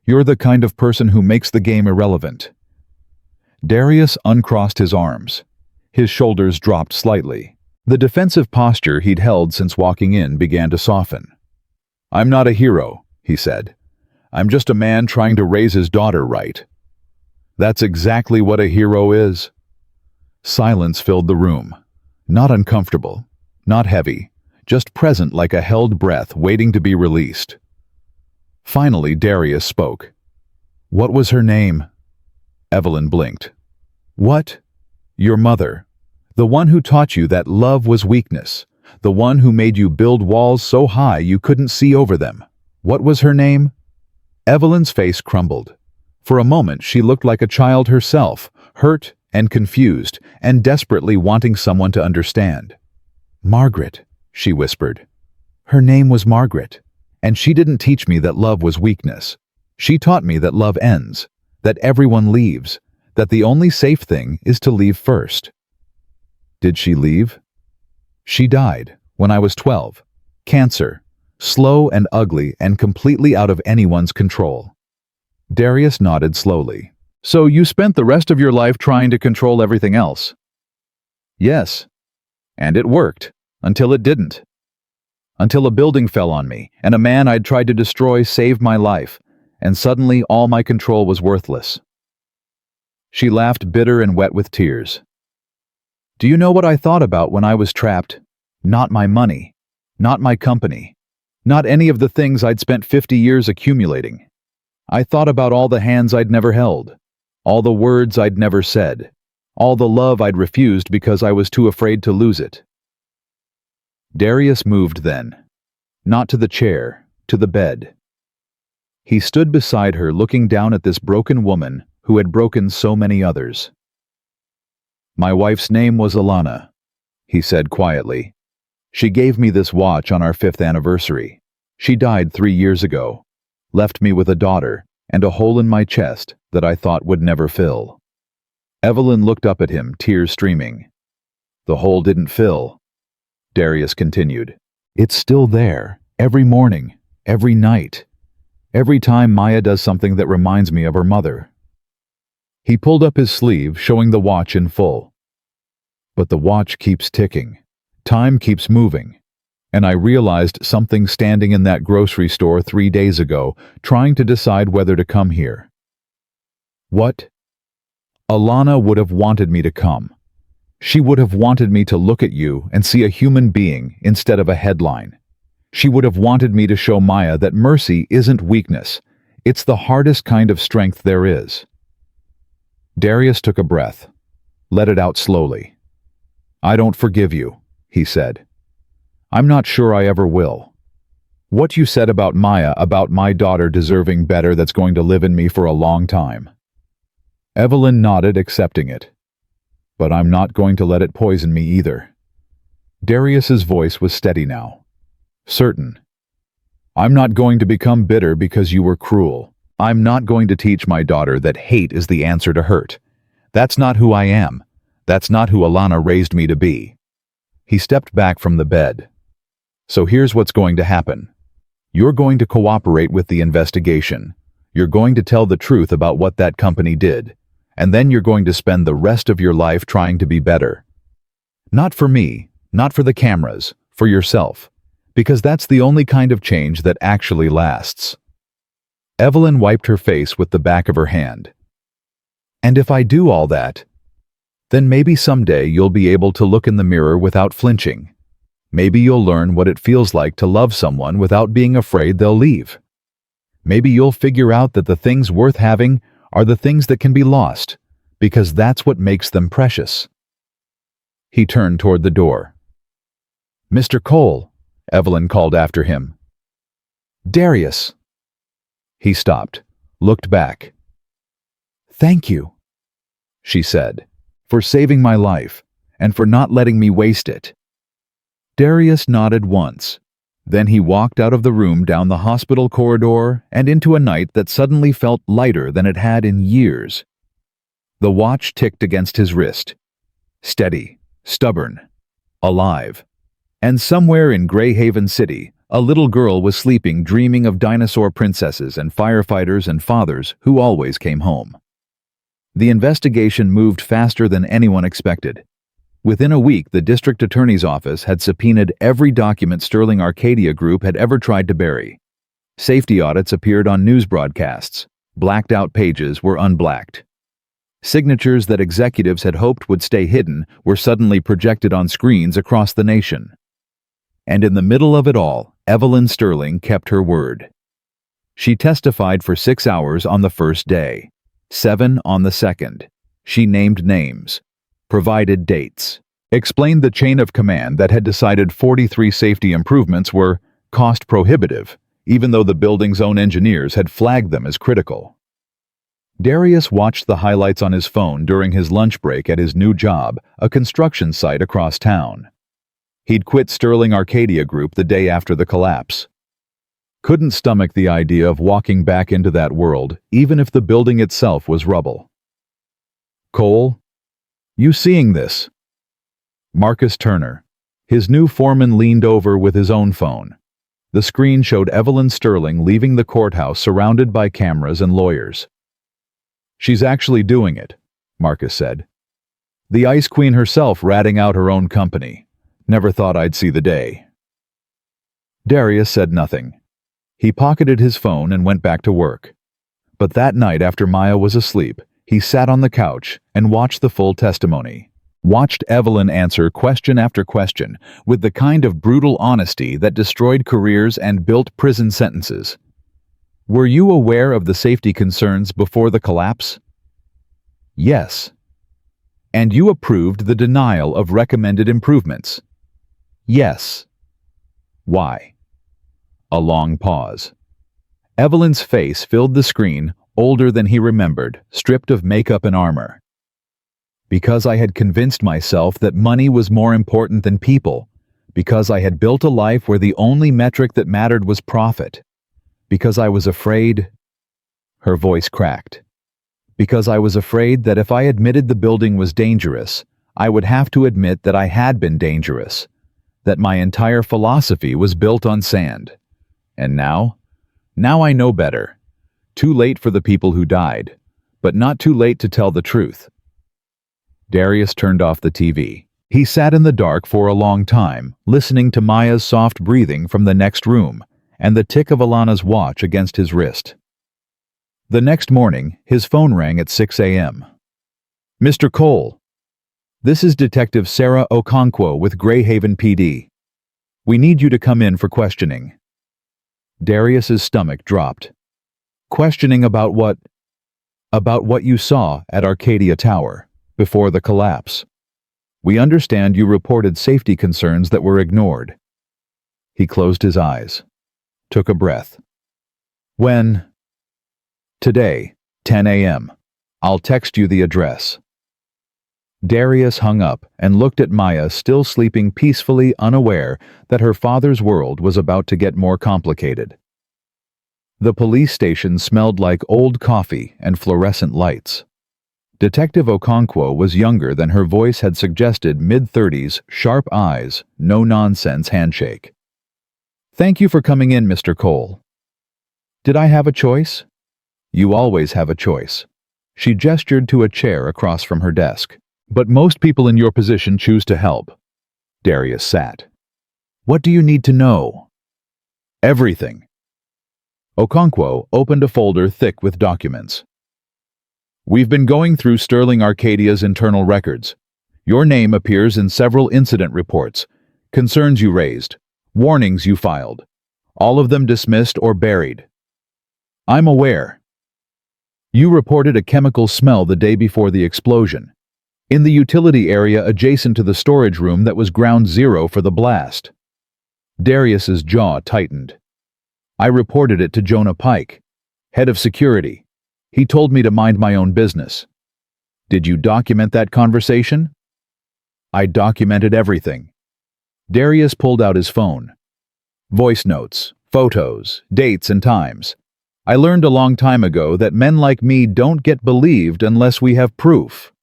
You're the kind of person who makes the game irrelevant. Darius uncrossed his arms. His shoulders dropped slightly. The defensive posture he'd held since walking in began to soften. I'm not a hero, he said. I'm just a man trying to raise his daughter right. That's exactly what a hero is. Silence filled the room. Not uncomfortable, not heavy, just present like a held breath waiting to be released. Finally, Darius spoke. What was her name? Evelyn blinked. What? Your mother. The one who taught you that love was weakness. The one who made you build walls so high you couldn't see over them. What was her name? Evelyn's face crumbled. For a moment she looked like a child herself, hurt and confused, and desperately wanting someone to understand. Margaret, she whispered. Her name was Margaret, and she didn't teach me that love was weakness. She taught me that love ends, that everyone leaves, that the only safe thing is to leave first. Did she leave? She died when I was 12. Cancer, slow and ugly and completely out of anyone's control. Darius nodded slowly. So you spent the rest of your life trying to control everything else? Yes. And it worked, until it didn't. Until a building fell on me, and a man I'd tried to destroy saved my life, and suddenly all my control was worthless. She laughed, bitter and wet with tears. Do you know what I thought about when I was trapped? Not my money, not my company, not any of the things I'd spent 50 years accumulating. I thought about all the hands I'd never held, all the words I'd never said, all the love I'd refused because I was too afraid to lose it. Darius moved then, not to the chair, to the bed. He stood beside her looking down at this broken woman who had broken so many others. My wife's name was Alana, he said quietly. She gave me this watch on our 5th anniversary. She died 3 years ago, left me with a daughter and a hole in my chest that I thought would never fill. Evelyn looked up at him, tears streaming. The hole didn't fill, Darius continued. It's still there, every morning, every night, every time Maya does something that reminds me of her mother. He pulled up his sleeve, showing the watch in full. But the watch keeps ticking. Time keeps moving. And I realized something standing in that grocery store 3 days ago, trying to decide whether to come here. What? Alana would have wanted me to come. She would have wanted me to look at you and see a human being instead of a headline. She would have wanted me to show Maya that mercy isn't weakness. It's the hardest kind of strength there is. Darius took a breath, let it out slowly. I don't forgive you, he said. I'm not sure I ever will. What you said about Maya, about my daughter deserving better that's going to live in me for a long time. Evelyn nodded, accepting it. But I'm not going to let it poison me either. Darius's voice was steady now. Certain. I'm not going to become bitter because you were cruel. I'm not going to teach my daughter that hate is the answer to hurt. That's not who I am. That's not who Alana raised me to be. He stepped back from the bed. So here's what's going to happen. You're going to cooperate with the investigation. You're going to tell the truth about what that company did. And then you're going to spend the rest of your life trying to be better. Not for me, not for the cameras, for yourself. Because that's the only kind of change that actually lasts. Evelyn wiped her face with the back of her hand. And if I do all that, then maybe someday you'll be able to look in the mirror without flinching. Maybe you'll learn what it feels like to love someone without being afraid they'll leave. Maybe you'll figure out that the things worth having are the things that can be lost, because that's what makes them precious. He turned toward the door. Mr. Cole, Evelyn called after him. Darius. He stopped, looked back. Thank you, she said, for saving my life and for not letting me waste it. Darius nodded once. Then he walked out of the room, down the hospital corridor, and into a night that suddenly felt lighter than it had in years. The watch ticked against his wrist. Steady, stubborn, alive. And somewhere in Greyhaven City, a little girl was sleeping, dreaming of dinosaur princesses and firefighters and fathers who always came home. The investigation moved faster than anyone expected. Within a week, the district attorney's office had subpoenaed every document Sterling Arcadia Group had ever tried to bury. Safety audits appeared on news broadcasts. Blacked-out pages were unblacked. Signatures that executives had hoped would stay hidden were suddenly projected on screens across the nation. And in the middle of it all, Evelyn Sterling kept her word. She testified for 6 hours on the first day, 7 on the second. She named names, provided dates, explained the chain of command that had decided 43 safety improvements were cost prohibitive, even though the building's own engineers had flagged them as critical. Darius watched the highlights on his phone during his lunch break at his new job, a construction site across town. He'd quit Sterling Arcadia Group the day after the collapse. Couldn't stomach the idea of walking back into that world, even if the building itself was rubble. "Cole, you seeing this?" Marcus Turner. His new foreman leaned over with his own phone. The screen showed Evelyn Sterling leaving the courthouse surrounded by cameras and lawyers. "She's actually doing it," Marcus said. "The Ice Queen herself ratting out her own company. Never thought I'd see the day." Darius said nothing. He pocketed his phone and went back to work. But that night after Maya was asleep, he sat on the couch and watched the full testimony. Watched Evelyn answer question after question with the kind of brutal honesty that destroyed careers and built prison sentences. "Were you aware of the safety concerns before the collapse?" "Yes." "And you approved the denial of recommended improvements?" "Yes." "Why?" A long pause. Evelyn's face filled the screen, older than he remembered, stripped of makeup and armor. "Because I had convinced myself that money was more important than people. Because I had built a life where the only metric that mattered was profit. Because I was afraid—" Her voice cracked. "Because I was afraid that if I admitted the building was dangerous, I would have to admit that I had been dangerous, that my entire philosophy was built on sand. And now I know better. Too late for the people who died, but not too late to tell the truth." Darius turned off the TV. He sat in the dark for a long time, listening to Maya's soft breathing from the next room and the tick of Alana's watch against his wrist. The next morning, his phone rang at 6 a.m. "Mr. Cole, this is Detective Sarah Okonkwo with Greyhaven PD. We need you to come in for questioning." Darius's stomach dropped. "Questioning about what?" "About what you saw at Arcadia Tower, before the collapse. We understand you reported safety concerns that were ignored." He closed his eyes, took a breath. "When?" "Today, 10 a.m. I'll text you the address." Darius hung up and looked at Maya still sleeping peacefully, unaware that her father's world was about to get more complicated. The police station smelled like old coffee and fluorescent lights. Detective Okonkwo was younger than her voice had suggested, mid-30s, sharp eyes, no-nonsense handshake. "Thank you for coming in, Mr. Cole." "Did I have a choice?" "You always have a choice." She gestured to a chair across from her desk. "But most people in your position choose to help." Darius sat. "What do you need to know?" "Everything." Okonkwo opened a folder thick with documents. "We've been going through Sterling Arcadia's internal records. Your name appears in several incident reports, concerns you raised, warnings you filed, all of them dismissed or buried. I'm aware. You reported a chemical smell the day before the explosion, in the utility area adjacent to the storage room that was ground zero for the blast." Darius's jaw tightened. "I reported it to Jonah Pike, head of security. He told me to mind my own business." "Did you document that conversation?" "I documented everything." Darius pulled out his phone. "Voice notes, photos, dates and times. I learned a long time ago that men like me don't get believed unless we have proof."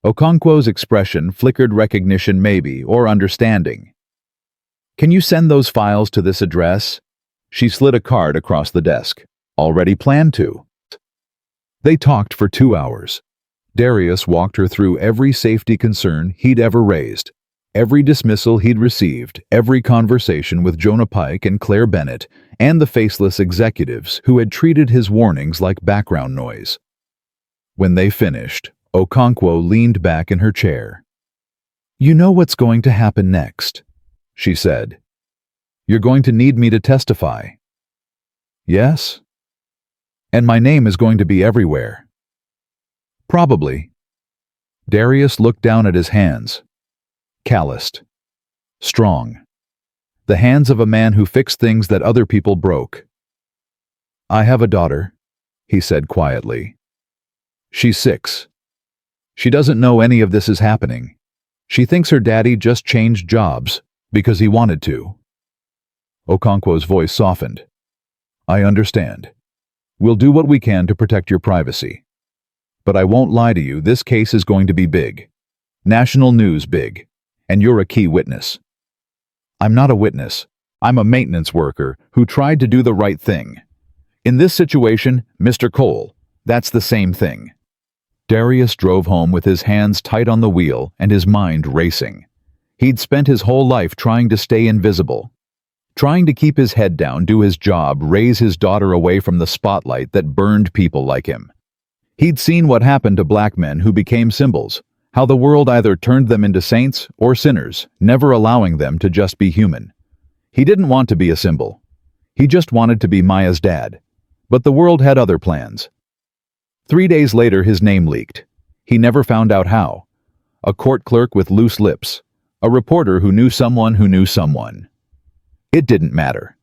Okonkwo's expression flickered recognition maybe, or understanding. "Can you send those files to this address?" She slid a card across the desk. "Already planned to." They talked for 2 hours. Darius walked her through every safety concern he'd ever raised, every dismissal he'd received, every conversation with Jonah Pike and Claire Bennett, and the faceless executives who had treated his warnings like background noise. When they finished, Okonkwo leaned back in her chair. "You know what's going to happen next," she said. "You're going to need me to testify." "Yes?" And my name is going to be everywhere. Probably. Darius looked down at his hands. Calloused. Strong. The hands of a man who fixed things that other people broke. I have a daughter, he said quietly. She's 6. She doesn't know any of this is happening. She thinks her daddy just changed jobs because he wanted to. Okonkwo's voice softened. I understand. We'll do what we can to protect your privacy. But I won't lie to you, this case is going to be big. National news big. And you're a key witness. I'm not a witness. I'm a maintenance worker who tried to do the right thing. In this situation, Mr. Cole, that's the same thing. Darius drove home with his hands tight on the wheel and his mind racing. He'd spent his whole life trying to stay invisible, trying to keep his head down, do his job, raise his daughter away from the spotlight that burned people like him. He'd seen what happened to black men who became symbols, how the world either turned them into saints or sinners, never allowing them to just be human. He didn't want to be a symbol. He just wanted to be Maya's dad. But the world had other plans. 3 days later, his name leaked. He never found out how. A court clerk with loose lips. A reporter who knew someone who knew someone. It didn't matter.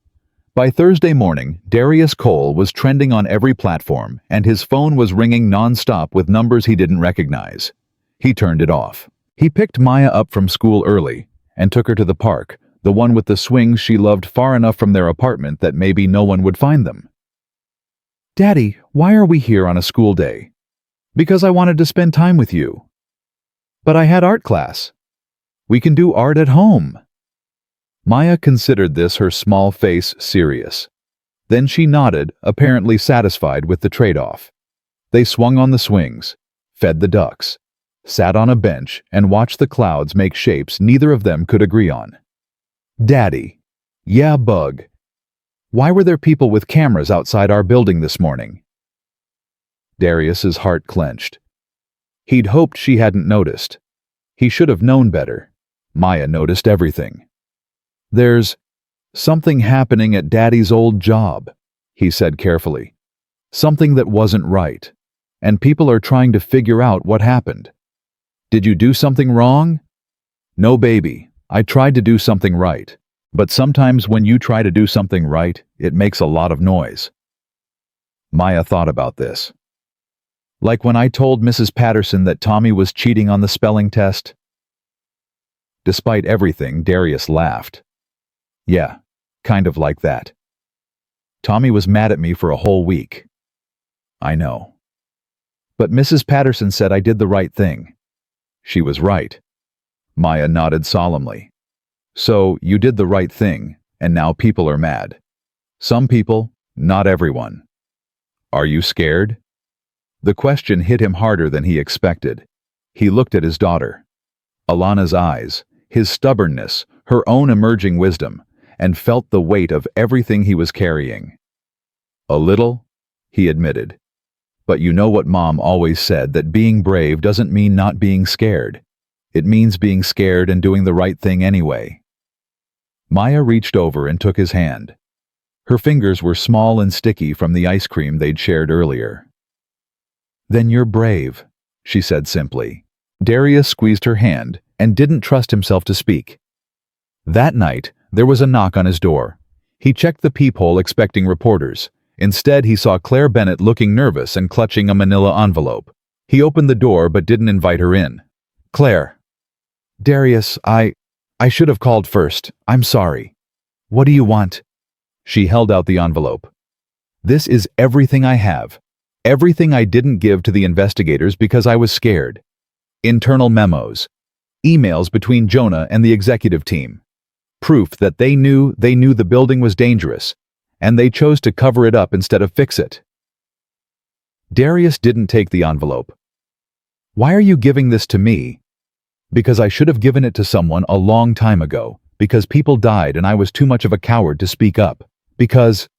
By Thursday morning, Darius Cole was trending on every platform, and his phone was ringing non-stop with numbers he didn't recognize. He turned it off. He picked Maya up from school early and took her to the park, the one with the swings she loved, far enough from their apartment that maybe no one would find them. Daddy, why are we here on a school day? Because I wanted to spend time with you. But I had art class. We can do art at home. Maya considered this, her small face serious. Then she nodded, apparently satisfied with the trade-off. They swung on the swings, fed the ducks, sat on a bench, and watched the clouds make shapes neither of them could agree on. Daddy. Yeah, Bug. Why were there people with cameras outside our building this morning? Darius's heart clenched. He'd hoped she hadn't noticed. He should have known better. Maya noticed everything. There's something happening at Daddy's old job, he said carefully. Something that wasn't right, and people are trying to figure out what happened. Did you do something wrong? No, baby. I tried to do something right. But sometimes when you try to do something right, it makes a lot of noise. Maya thought about this. Like when I told Mrs. Patterson that Tommy was cheating on the spelling test. Despite everything, Darius laughed. Yeah, kind of like that. Tommy was mad at me for a whole week. I know. But Mrs. Patterson said I did the right thing. She was right. Maya nodded solemnly. So, you did the right thing, and now people are mad. Some people, not everyone. Are you scared? The question hit him harder than he expected. He looked at his daughter. Alana's eyes, his stubbornness, her own emerging wisdom, and felt the weight of everything he was carrying. A little, he admitted. But you know what Mom always said, that being brave doesn't mean not being scared. It means being scared and doing the right thing anyway. Maya reached over and took his hand. Her fingers were small and sticky from the ice cream they'd shared earlier. Then you're brave, she said simply. Darius squeezed her hand and didn't trust himself to speak. That night, there was a knock on his door. He checked the peephole expecting reporters. Instead, he saw Claire Bennett looking nervous and clutching a manila envelope. He opened the door but didn't invite her in. Claire. Darius, I should have called first. I'm sorry. What do you want? She held out the envelope. This is everything I have. Everything I didn't give to the investigators because I was scared. Internal memos. Emails between Jonah and the executive team. Proof that they knew the building was dangerous, and they chose to cover it up instead of fix it. Darius didn't take the envelope. Why are you giving this to me? Because I should have given it to someone a long time ago, because people died and I was too much of a coward to speak up, because...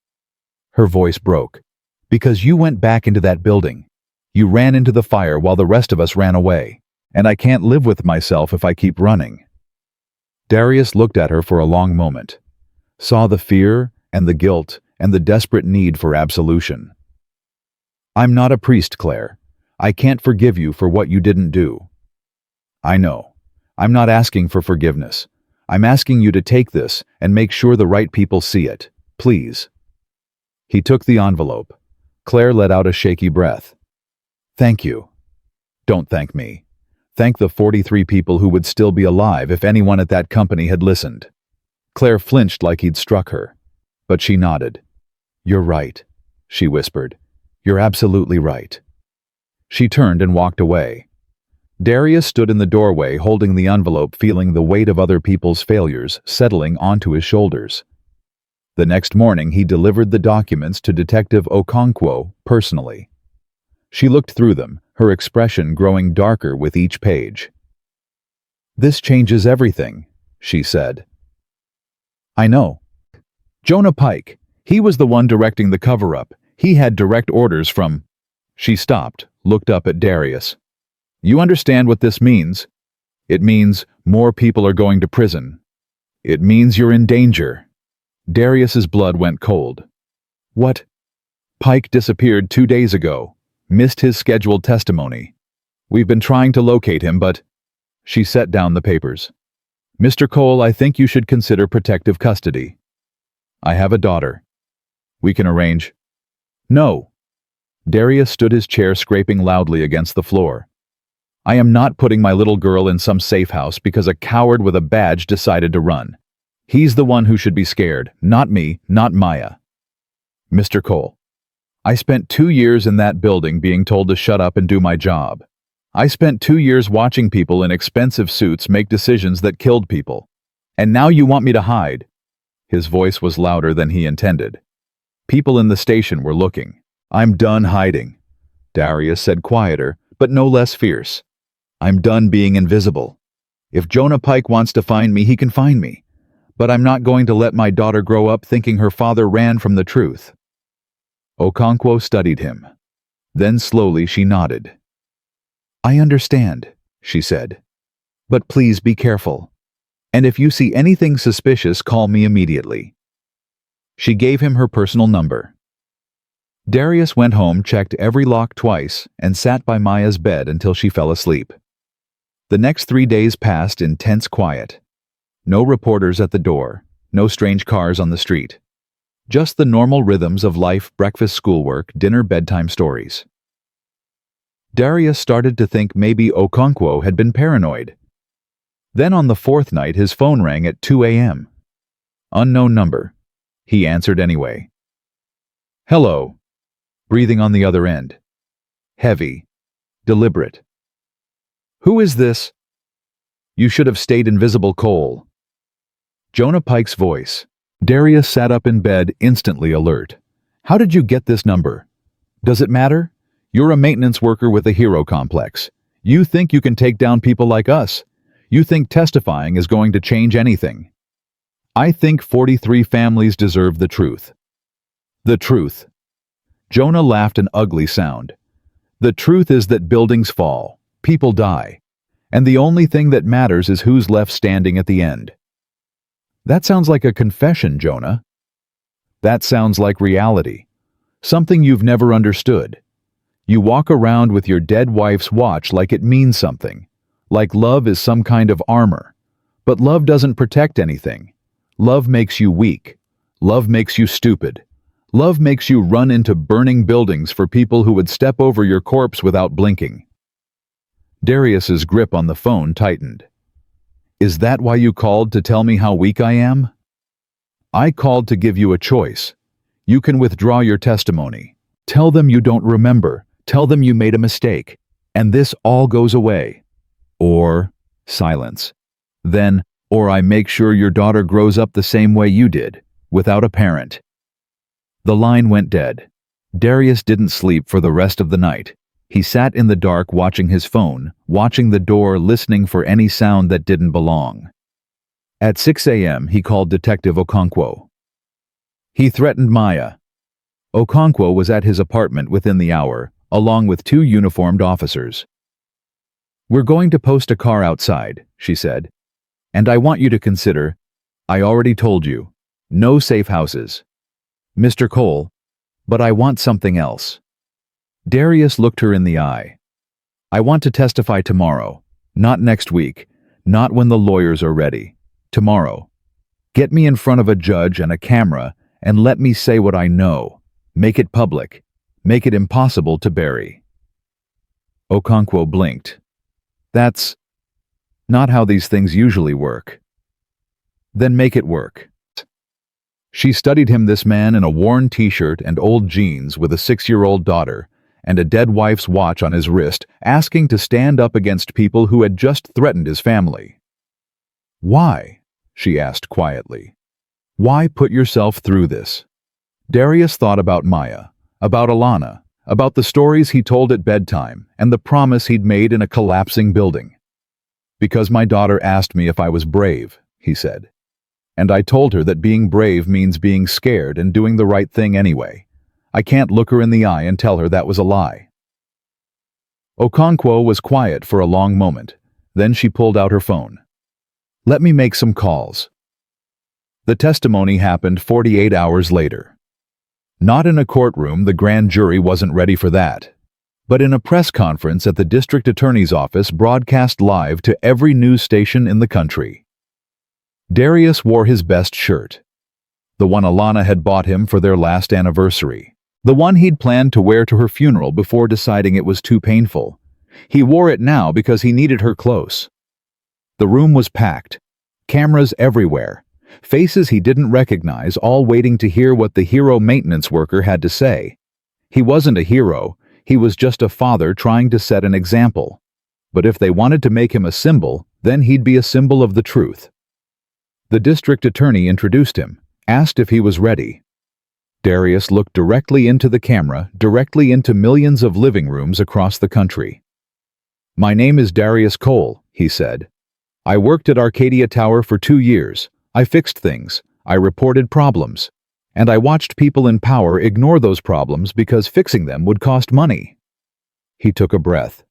Her voice broke. Because you went back into that building. You ran into the fire while the rest of us ran away, and I can't live with myself if I keep running. Darius looked at her for a long moment, saw the fear and the guilt and the desperate need for absolution. I'm not a priest, Claire. I can't forgive you for what you didn't do. I know. I'm not asking for forgiveness. I'm asking you to take this and make sure the right people see it. Please. He took the envelope. Claire let out a shaky breath. Thank you. Don't thank me. Thank the 43 people who would still be alive if anyone at that company had listened. Claire flinched like he'd struck her, but she nodded. You're right, she whispered. You're absolutely right. She turned and walked away. Darius stood in the doorway holding the envelope, feeling the weight of other people's failures settling onto his shoulders. The next morning he delivered the documents to Detective Okonkwo personally. She looked through them, her expression growing darker with each page. This changes everything, she said. I know. Jonah Pike, he was the one directing the cover-up. He had direct orders from... She stopped, looked up at Darius. You understand what this means? It means more people are going to prison. It means you're in danger. Darius's blood went cold. What? Pike disappeared 2 days ago. Missed his scheduled testimony. We've been trying to locate him, but... She set down the papers. Mr. Cole, I think you should consider protective custody. I have a daughter. We can arrange... No. Darius stood his chair, scraping loudly against the floor. I am not putting my little girl in some safe house because a coward with a badge decided to run. He's the one who should be scared, not me, not Maya. Mr. Cole, I spent 2 years in that building being told to shut up and do my job. I spent 2 years watching people in expensive suits make decisions that killed people. And now you want me to hide? His voice was louder than he intended. People in the station were looking. I'm done hiding. Darius said, quieter, but no less fierce. I'm done being invisible. If Jonah Pike wants to find me, he can find me. But I'm not going to let my daughter grow up thinking her father ran from the truth. Okonkwo studied him. Then slowly she nodded. I understand, she said. But please be careful. And if you see anything suspicious, call me immediately. She gave him her personal number. Darius went home, checked every lock twice, and sat by Maya's bed until she fell asleep. The next 3 days passed in tense quiet. No reporters at the door, no strange cars on the street. Just the normal rhythms of life: breakfast, schoolwork, dinner, bedtime stories. Darius started to think maybe Okonkwo had been paranoid. Then on the 4th night his phone rang at 2 a.m. Unknown number. He answered anyway. Hello. Breathing on the other end. Heavy. Deliberate. Who is this? You should have stayed invisible, Cole. Jonah Pike's voice. Darius sat up in bed, instantly alert. How did you get this number? Does it matter? You're a maintenance worker with a hero complex. You think you can take down people like us. You think testifying is going to change anything. I think 43 families deserve the truth. The truth. Jonah laughed, an ugly sound. The truth is that buildings fall, people die, and the only thing that matters is who's left standing at the end. That sounds like a confession, Jonah. That sounds like reality. Something you've never understood. You walk around with your dead wife's watch like it means something, like love is some kind of armor. But love doesn't protect anything. Love makes you weak. Love makes you stupid. Love makes you run into burning buildings for people who would step over your corpse without blinking. Darius's grip on the phone tightened. Is that why you called, to tell me how weak I am? I called to give you a choice. You can withdraw your testimony. Tell them you don't remember. Tell them you made a mistake. And this all goes away. Or silence. Then, or I make sure your daughter grows up the same way you did, without a parent. The line went dead. Darius didn't sleep for the rest of the night. He sat in the dark watching his phone, watching the door, listening for any sound that didn't belong. At 6 a.m. he called Detective Okonkwo. He threatened Maya. Okonkwo was at his apartment within the hour, along with 2 uniformed officers. We're going to post a car outside, she said. And I want you to consider, I already told you, no safe houses. Mr. Cole, but I want something else. Darius looked her in the eye. I want to testify tomorrow, not next week, not when the lawyers are ready. Tomorrow. Get me in front of a judge and a camera and let me say what I know. Make it public. Make it impossible to bury. Okonkwo blinked. That's not how these things usually work. Then make it work. She studied him, this man in a worn t-shirt and old jeans with a 6-year-old daughter and a dead wife's watch on his wrist, asking to stand up against people who had just threatened his family. Why? She asked quietly. Why put yourself through this? Darius thought about Maya, about Alana, about the stories he told at bedtime and the promise he'd made in a collapsing building. Because my daughter asked me if I was brave, he said. And I told her that being brave means being scared and doing the right thing anyway. I can't look her in the eye and tell her that was a lie. Okonkwo was quiet for a long moment. Then she pulled out her phone. Let me make some calls. The testimony happened 48 hours later. Not in a courtroom, the grand jury wasn't ready for that. But in a press conference at the district attorney's office broadcast live to every news station in the country. Darius wore his best shirt. The one Alana had bought him for their last anniversary. The one he'd planned to wear to her funeral before deciding it was too painful. He wore it now because he needed her close. The room was packed. Cameras everywhere. Faces he didn't recognize, all waiting to hear what the hero maintenance worker had to say. He wasn't a hero. He was just a father trying to set an example. But if they wanted to make him a symbol, then he'd be a symbol of the truth. The district attorney introduced him, asked if he was ready. Darius looked directly into the camera, directly into millions of living rooms across the country. My name is Darius Cole, he said. I worked at Arcadia Tower for 2 years. I fixed things. I reported problems. And I watched people in power ignore those problems because fixing them would cost money. He took a breath.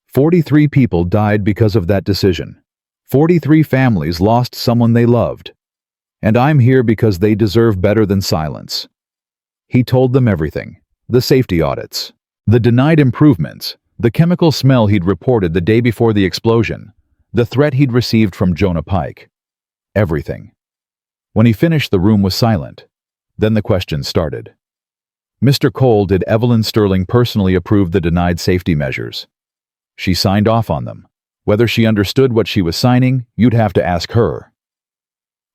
43 people died because of that decision. 43 families lost someone they loved. And I'm here because they deserve better than silence. He told them everything. The safety audits. The denied improvements. The chemical smell he'd reported the day before the explosion. The threat he'd received from Jonah Pike. Everything. When he finished, the room was silent. Then the questions started. Mr. Cole, did Evelyn Sterling personally approve the denied safety measures? She signed off on them. Whether she understood what she was signing, you'd have to ask her.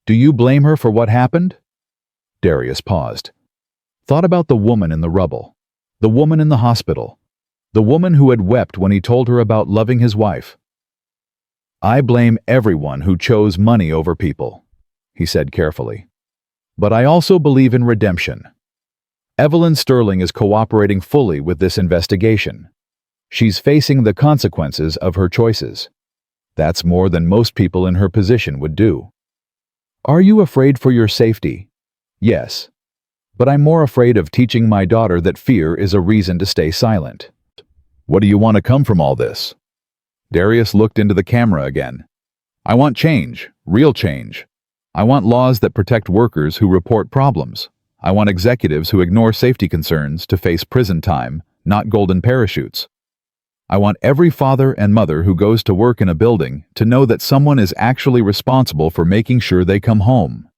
Do you blame her for what happened? Darius paused. Thought about the woman in the rubble. The woman in the hospital. The woman who had wept when he told her about loving his wife. I blame everyone who chose money over people, he said carefully. But I also believe in redemption. Evelyn Sterling is cooperating fully with this investigation. She's facing the consequences of her choices. That's more than most people in her position would do. Are you afraid for your safety? Yes. But I'm more afraid of teaching my daughter that fear is a reason to stay silent. What do you want to come from all this? Darius looked into the camera again. I want change, real change. I want laws that protect workers who report problems. I want executives who ignore safety concerns to face prison time, not golden parachutes. I want every father and mother who goes to work in a building to know that someone is actually responsible for making sure they come home.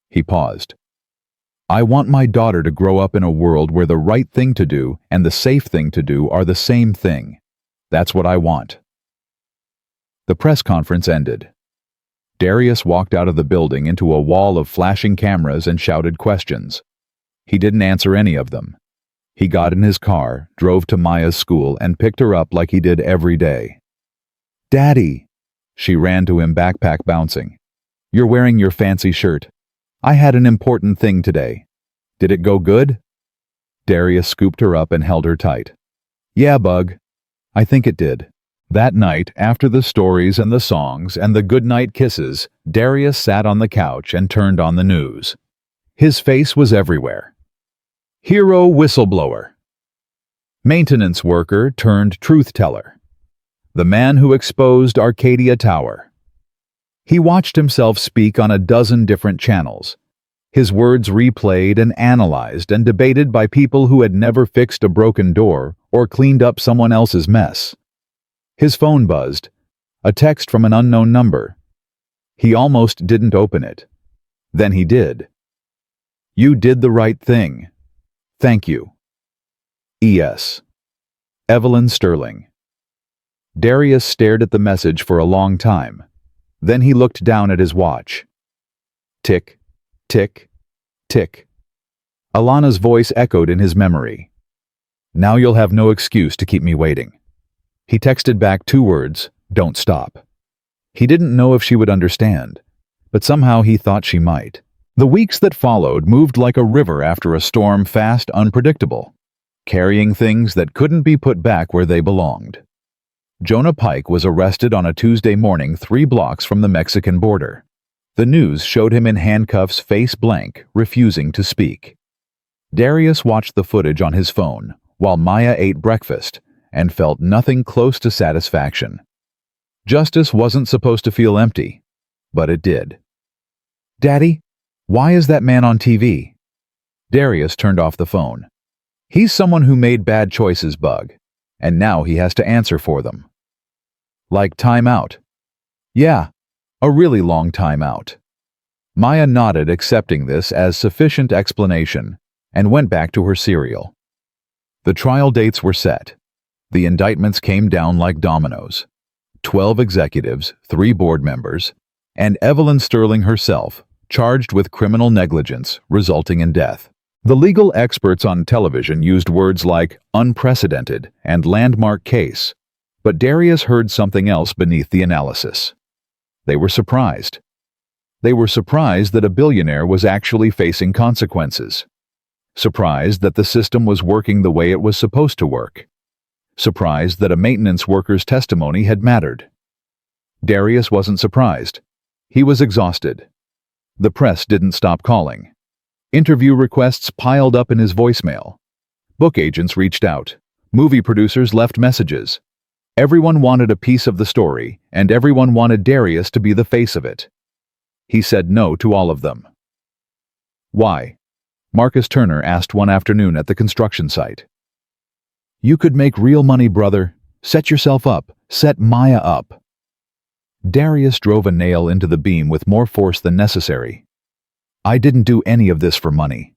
He paused. I want my daughter to grow up in a world where the right thing to do and the safe thing to do are the same thing. That's what I want. The press conference ended. Darius walked out of the building into a wall of flashing cameras and shouted questions. He didn't answer any of them. He got in his car, drove to Maya's school, and picked her up like he did every day. Daddy! She ran to him, backpack bouncing. You're wearing your fancy shirt. I had an important thing today. Did it go good? Darius scooped her up and held her tight. Yeah, bug. I think it did. That night, after the stories and the songs and the goodnight kisses, Darius sat on the couch and turned on the news. His face was everywhere. Hero whistleblower. Maintenance worker turned truth teller. The man who exposed Arcadia Tower. He watched himself speak on a dozen different channels. his words replayed and analyzed and debated by people who had never fixed a broken door or cleaned up someone else's mess. His phone buzzed, a text from an unknown number. He almost didn't open it. Then he did. "You did the right thing. Thank you. E.S. Evelyn Sterling." Darius stared at the message for a long time. Then he looked down at his watch. Tick, tick, tick. Alana's voice echoed in his memory. "Now you'll have no excuse to keep me waiting." He texted back 2 words, "Don't stop." He didn't know if she would understand, but somehow he thought she might. The weeks that followed moved like a river after a storm, fast, unpredictable, carrying things that couldn't be put back where they belonged. Jonah Pike was arrested on a Tuesday morning 3 blocks from the Mexican border. The news showed him in handcuffs, face blank, refusing to speak. Darius watched the footage on his phone while Maya ate breakfast and felt nothing close to satisfaction. Justice wasn't supposed to feel empty, but it did. "Daddy, why is that man on TV?" Darius turned off the phone. He's someone who made bad choices, Bug, and now he has to answer for them. Like time out. Yeah, a really long time out. Maya nodded, accepting this as sufficient explanation, and went back to her cereal. The trial dates were set. The indictments came down like dominoes. 12 executives, 3 board members, and Evelyn Sterling herself, charged with criminal negligence resulting in death. The legal experts on television used words like unprecedented and landmark case, but Darius heard something else beneath the analysis. They were surprised. They were surprised that a billionaire was actually facing consequences. Surprised that the system was working the way it was supposed to work. Surprised that a maintenance worker's testimony had mattered. Darius wasn't surprised. He was exhausted. The press didn't stop calling. Interview requests piled up in his voicemail. Book agents reached out. Movie producers left messages. Everyone wanted a piece of the story, and everyone wanted Darius to be the face of it. He said no to all of them. "Why?" Marcus Turner asked one afternoon at the construction site. "You could make real money, brother. Set yourself up. Set Maya up." Darius drove a nail into the beam with more force than necessary. "I didn't do any of this for money."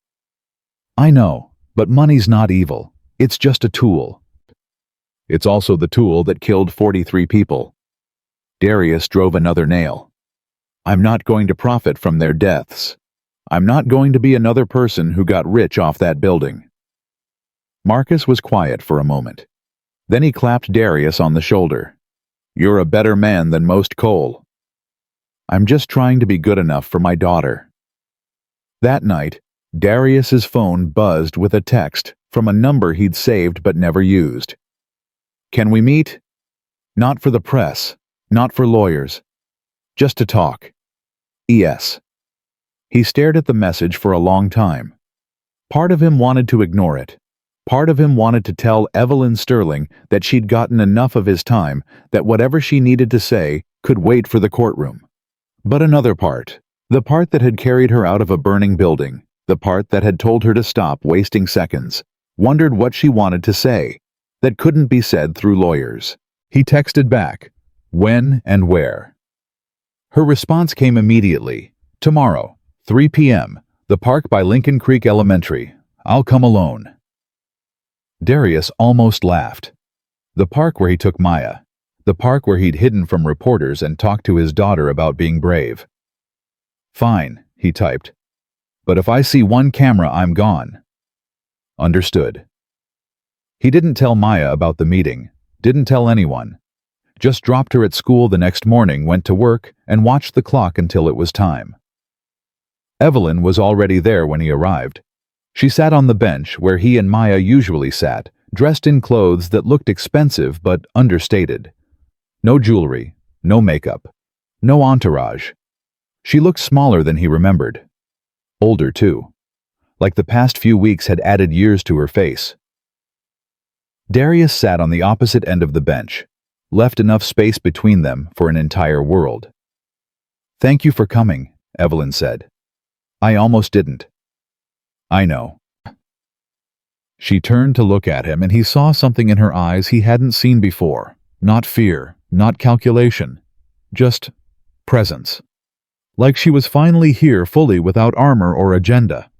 "I know, but money's not evil. It's just a tool." "It's also the tool that killed 43 people." Darius drove another nail. "I'm not going to profit from their deaths. I'm not going to be another person who got rich off that building." Marcus was quiet for a moment. Then he clapped Darius on the shoulder. "You're a better man than most, Cole." "I'm just trying to be good enough for my daughter." That night, Darius's phone buzzed with a text from a number he'd saved but never used. "Can we meet? Not for the press, not for lawyers. Just to talk. E.S." He stared at the message for a long time. Part of him wanted to ignore it. Part of him wanted to tell Evelyn Sterling that she'd gotten enough of his time, that whatever she needed to say could wait for the courtroom. But another part, the part that had carried her out of a burning building, the part that had told her to stop wasting seconds, wondered what she wanted to say, that couldn't be said through lawyers. He texted back, when and where. Her response came immediately. "Tomorrow, 3 p.m., the park by Lincoln Creek Elementary. I'll come alone." Darius almost laughed. The park where he took Maya. The park where he'd hidden from reporters and talked to his daughter about being brave. "Fine," he typed. "But if I see one camera, I'm gone." Understood. He didn't tell Maya about the meeting, didn't tell anyone. Just dropped her at school the next morning, went to work, and watched the clock until it was time. Evelyn was already there when he arrived. She sat on the bench where he and Maya usually sat, dressed in clothes that looked expensive but understated. No jewelry, no makeup, no entourage. She looked smaller than he remembered. Older, too. Like the past few weeks had added years to her face. Darius sat on the opposite end of the bench, left enough space between them for an entire world. "Thank you for coming," Evelyn said. I almost didn't. I know. She turned to look at him, and he saw something in her eyes he hadn't seen before. Not fear, not calculation, just presence. Like she was finally here fully without armor or agenda.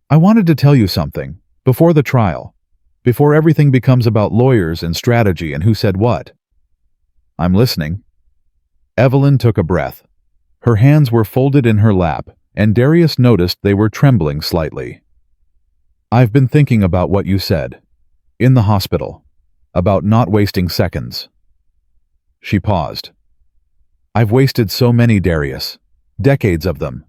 I wanted to tell you something, before the trial, before everything becomes about lawyers and strategy and who said what. I'm listening. Evelyn took a breath. Her hands were folded in her lap, and Darius noticed they were trembling slightly. I've been thinking about what you said. In the hospital. About not wasting seconds. She paused. I've wasted so many, Darius. Decades of them.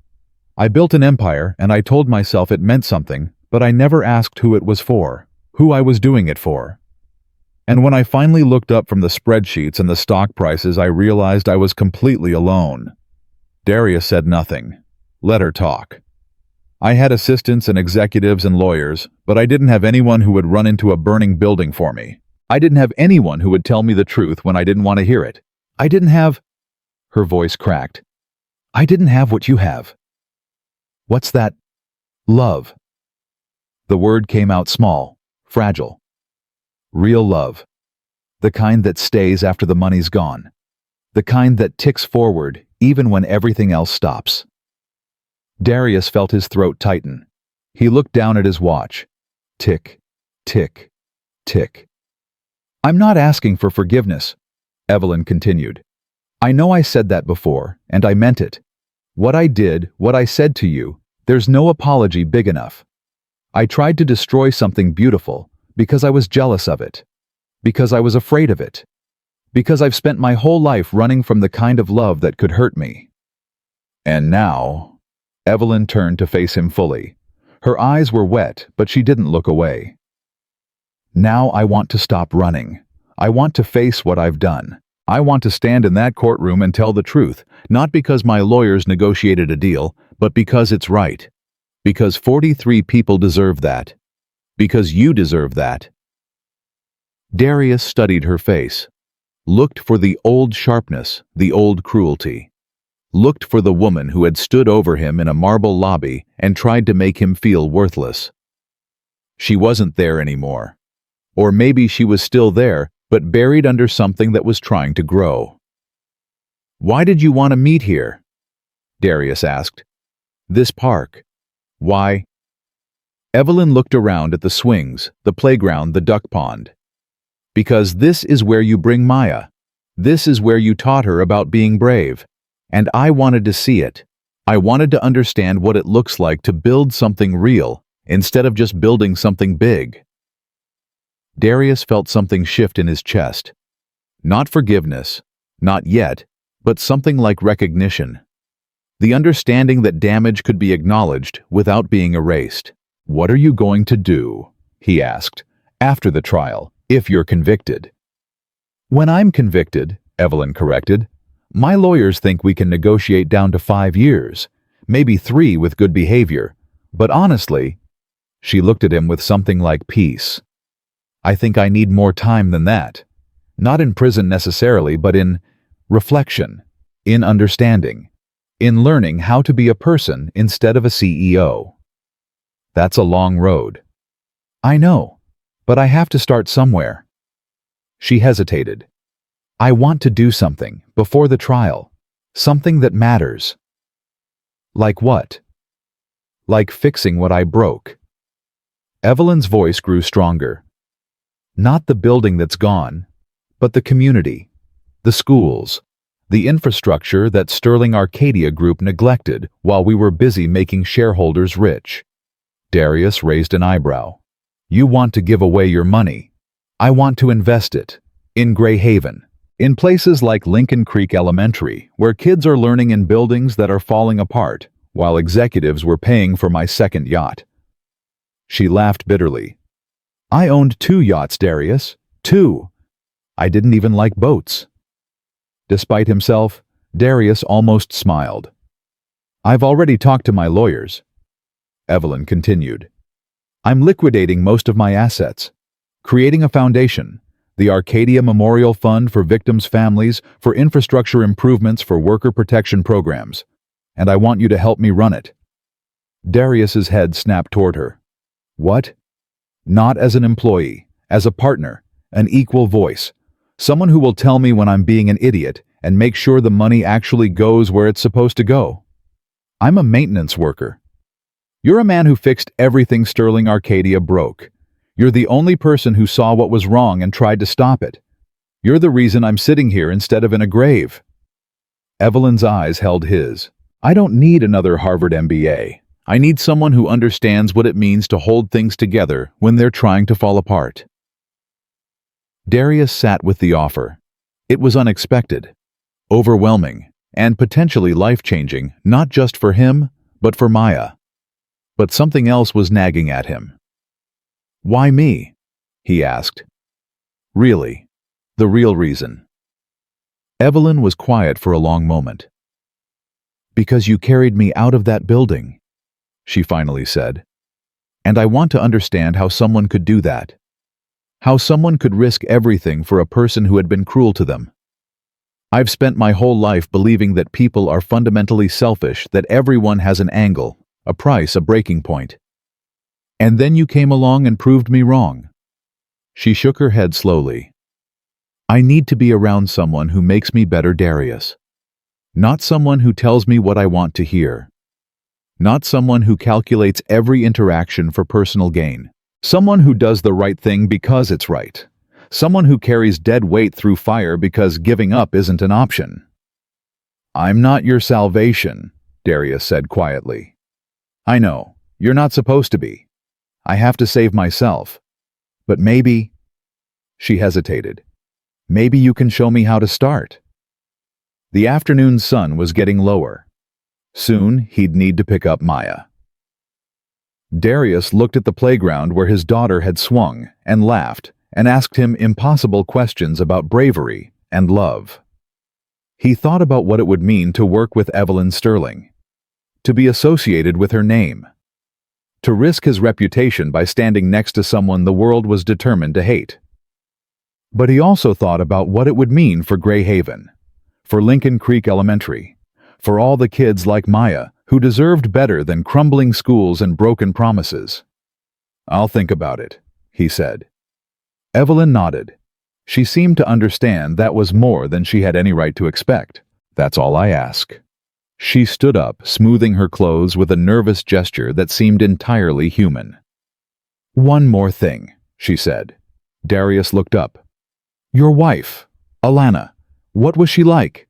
I built an empire, and I told myself it meant something, but I never asked who it was for, who I was doing it for. And when I finally looked up from the spreadsheets and the stock prices, I realized I was completely alone. Darius said nothing. Let her talk. I had assistants and executives and lawyers, but I didn't have anyone who would run into a burning building for me. I didn't have anyone who would tell me the truth when I didn't want to hear it. I didn't have... Her voice cracked. I didn't have what you have. What's that? Love. The word came out small, fragile. Real love. The kind that stays after the money's gone. The kind that ticks forward even when everything else stops. Darius felt his throat tighten. He looked down at his watch. Tick, tick, tick. I'm not asking for forgiveness, Evelyn continued. I know I said that before, and I meant it. What I did, what I said to you, there's no apology big enough. I tried to destroy something beautiful because I was jealous of it, because I was afraid of it, because I've spent my whole life running from the kind of love that could hurt me. And now... Evelyn turned to face him fully. Her eyes were wet, but she didn't look away. Now I want to stop running. I want to face what I've done. I want to stand in that courtroom and tell the truth, not because my lawyers negotiated a deal, but because it's right. Because 43 people deserve that. Because you deserve that. Darius studied her face, looked for the old sharpness, the old cruelty. Looked for the woman who had stood over him in a marble lobby and tried to make him feel worthless. She wasn't there anymore. Or maybe she was still there, but buried under something that was trying to grow. Why did you want to meet here? Darius asked. This park. Why? Evelyn looked around at the swings, the playground, the duck pond. Because this is where you bring Maya. This is where you taught her about being brave. And I wanted to see it. I wanted to understand what it looks like to build something real, instead of just building something big. Darius felt something shift in his chest. Not forgiveness, not yet, but something like recognition. The understanding that damage could be acknowledged without being erased. What are you going to do? He asked, after the trial, if you're convicted. When I'm convicted, Evelyn corrected, my lawyers think we can negotiate down to 5 years, maybe 3 with good behavior. But honestly, she looked at him with something like peace. I think I need more time than that. Not in prison necessarily, but in reflection, in understanding, in learning how to be a person instead of a CEO. That's a long road. I know, but I have to start somewhere. She hesitated. I want to do something, before the trial. Something that matters. Like what? Like fixing what I broke. Evelyn's voice grew stronger. Not the building that's gone, but the community, the schools, the infrastructure that Sterling Arcadia Group neglected while we were busy making shareholders rich. Darius raised an eyebrow. You want to give away your money. I want to invest it. In Gray Haven. In places like Lincoln Creek Elementary, where kids are learning in buildings that are falling apart, while executives were paying for my second yacht. She laughed bitterly. I owned 2 yachts, Darius. 2. I didn't even like boats. Despite himself, Darius almost smiled. I've already talked to my lawyers. Evelyn continued. I'm liquidating most of my assets, creating a foundation. The Arcadia Memorial Fund for victims' families, for infrastructure improvements for worker protection programs. And I want you to help me run it. Darius's head snapped toward her. What? Not as an employee, as a partner, an equal voice. Someone who will tell me when I'm being an idiot and make sure the money actually goes where it's supposed to go. I'm a maintenance worker. You're a man who fixed everything Sterling Arcadia broke. You're the only person who saw what was wrong and tried to stop it. You're the reason I'm sitting here instead of in a grave. Evelyn's eyes held his. I don't need another Harvard MBA. I need someone who understands what it means to hold things together when they're trying to fall apart. Darius sat with the offer. It was unexpected, overwhelming, and potentially life-changing, not just for him, but for Maya. But something else was nagging at him. Why me? He asked. Really, the real reason. Evelyn was quiet for a long moment. Because you carried me out of that building, she finally said. And I want to understand how someone could do that. How someone could risk everything for a person who had been cruel to them. I've spent my whole life believing that people are fundamentally selfish, that everyone has an angle, a price, a breaking point. And then you came along and proved me wrong. She shook her head slowly. I need to be around someone who makes me better, Darius. Not someone who tells me what I want to hear. Not someone who calculates every interaction for personal gain. Someone who does the right thing because it's right. Someone who carries dead weight through fire because giving up isn't an option. I'm not your salvation, Darius said quietly. I know, you're not supposed to be. I have to save myself. But maybe... She hesitated. Maybe you can show me how to start. The afternoon sun was getting lower. Soon, he'd need to pick up Maya. Darius looked at the playground where his daughter had swung and laughed and asked him impossible questions about bravery and love. He thought about what it would mean to work with Evelyn Sterling, to be associated with her name, to risk his reputation by standing next to someone the world was determined to hate. But he also thought about what it would mean for Gray Haven, for Lincoln Creek Elementary, for all the kids like Maya who deserved better than crumbling schools and broken promises. I'll think about it, he said. Evelyn nodded. She seemed to understand that was more than she had any right to expect. That's all I ask. She stood up, smoothing her clothes with a nervous gesture that seemed entirely human. One more thing, she said. Darius looked up. Your wife, Alana, what was she like?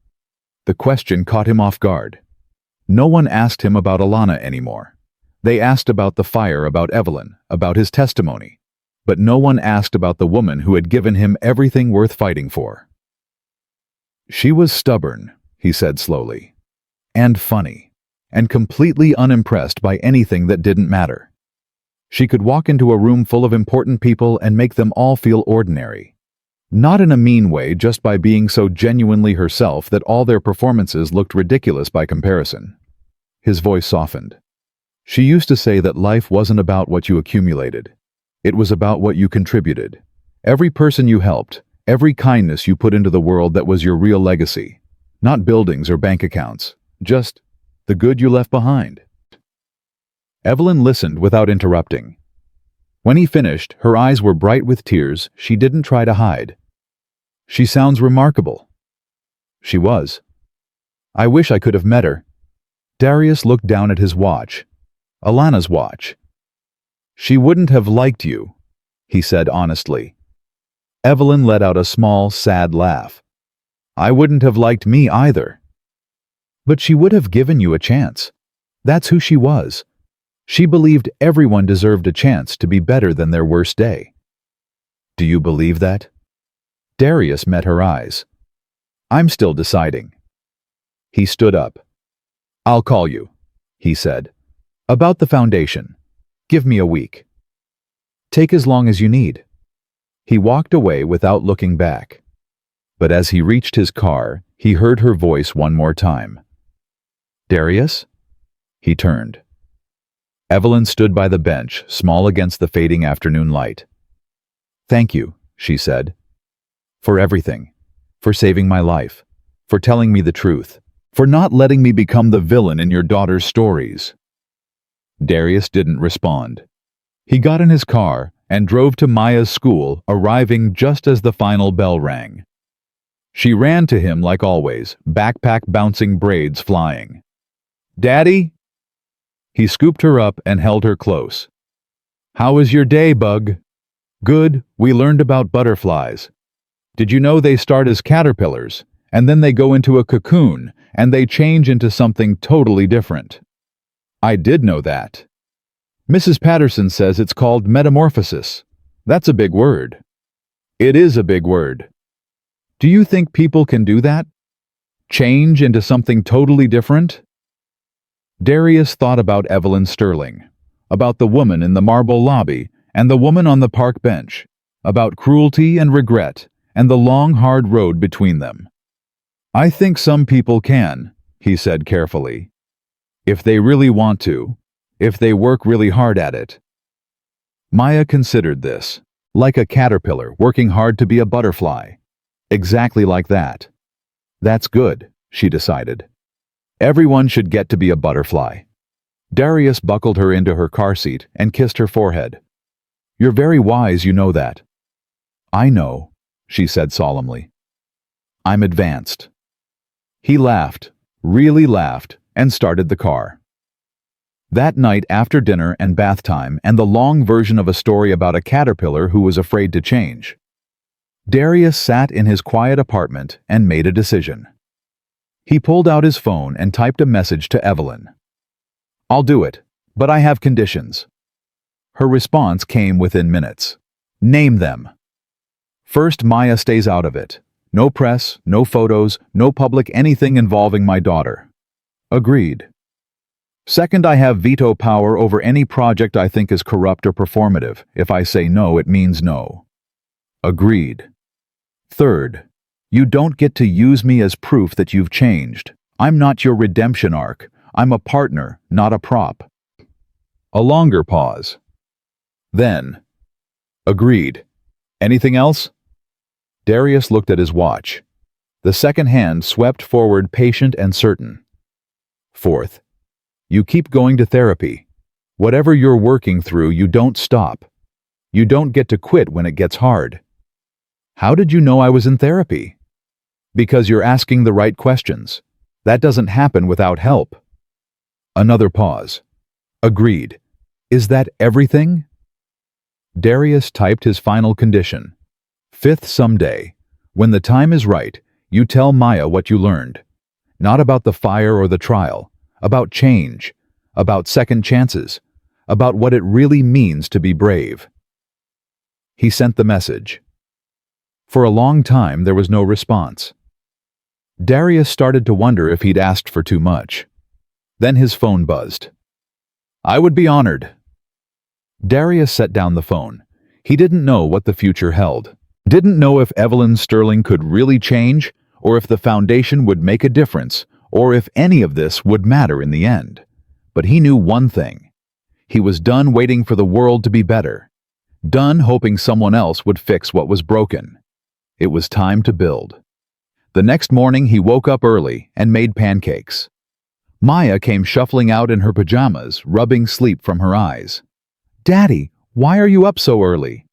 The question caught him off guard. No one asked him about Alana anymore. They asked about the fire, about Evelyn, about his testimony. But no one asked about the woman who had given him everything worth fighting for. She was stubborn, he said slowly, and funny, and completely unimpressed by anything that didn't matter. She could walk into a room full of important people and make them all feel ordinary. Not in a mean way, just by being so genuinely herself that all their performances looked ridiculous by comparison. His voice softened. She used to say that life wasn't about what you accumulated. It was about what you contributed. Every person you helped, every kindness you put into the world, that was your real legacy. Not buildings or bank accounts, just the good you left behind. Evelyn listened without interrupting. When he finished, her eyes were bright with tears she didn't try to hide. She sounds remarkable. She was. I wish I could have met her. Darius looked down at his watch. Alana's watch. She wouldn't have liked you, he said honestly. Evelyn let out a small, sad laugh. I wouldn't have liked me either. But she would have given you a chance. That's who she was. She believed everyone deserved a chance to be better than their worst day. Do you believe that? Darius met her eyes. I'm still deciding. He stood up. I'll call you, he said. About the foundation. Give me a week. Take as long as you need. He walked away without looking back. But as he reached his car, he heard her voice one more time. Darius? He turned. Evelyn stood by the bench, small against the fading afternoon light. Thank you, she said. For everything. For saving my life. For telling me the truth. For not letting me become the villain in your daughter's stories. Darius didn't respond. He got in his car and drove to Maya's school, arriving just as the final bell rang. She ran to him like always, backpack bouncing, braids flying. "Daddy?" He scooped her up and held her close. "How was your day, Bug?" "Good, we learned about butterflies. Did you know they start as caterpillars, and then they go into a cocoon, and they change into something totally different?" "I did know that. Mrs. Patterson says it's called metamorphosis. That's a big word." "It is a big word. Do you think people can do that? Change into something totally different?" Darius thought about Evelyn Sterling, about the woman in the marble lobby and the woman on the park bench, about cruelty and regret and the long, hard road between them. "I think some people can," he said carefully. "If they really want to, if they work really hard at it." Maya considered this, like a caterpillar working hard to be a butterfly. Exactly like that. That's good, she decided. Everyone should get to be a butterfly. Darius buckled her into her car seat and kissed her forehead. "You're very wise, you know that." "I know," she said solemnly. "I'm advanced." He laughed, really laughed, and started the car. That night, after dinner and bath time and the long version of a story about a caterpillar who was afraid to change, Darius sat in his quiet apartment and made a decision. He pulled out his phone and typed a message to Evelyn. "I'll do it, but I have conditions." Her response came within minutes. "Name them." "First, Maya stays out of it. No press, no photos, no public anything involving my daughter." "Agreed." "Second, I have veto power over any project I think is corrupt or performative. If I say no, it means no." "Agreed." "Third, you don't get to use me as proof that you've changed. I'm not your redemption arc. I'm a partner, not a prop." A longer pause. Then, "Agreed. Anything else?" Darius looked at his watch. The second hand swept forward, patient and certain. "Fourth, you keep going to therapy. Whatever you're working through, you don't stop. You don't get to quit when it gets hard." "How did you know I was in therapy?" "Because you're asking the right questions. That doesn't happen without help." Another pause. "Agreed. Is that everything?" Darius typed his final condition. "Fifth, someday, when the time is right, you tell Maya what you learned. Not about the fire or the trial, about change, about second chances, about what it really means to be brave." He sent the message. For a long time, there was no response. Darius started to wonder if he'd asked for too much. Then his phone buzzed. "I would be honored." Darius set down the phone. He didn't know what the future held. Didn't know if Evelyn Sterling could really change, or if the foundation would make a difference, or if any of this would matter in the end. But he knew one thing. He was done waiting for the world to be better. Done hoping someone else would fix what was broken. It was time to build. The next morning he woke up early and made pancakes. Maya came shuffling out in her pajamas, rubbing sleep from her eyes. "Daddy, why are you up so early?"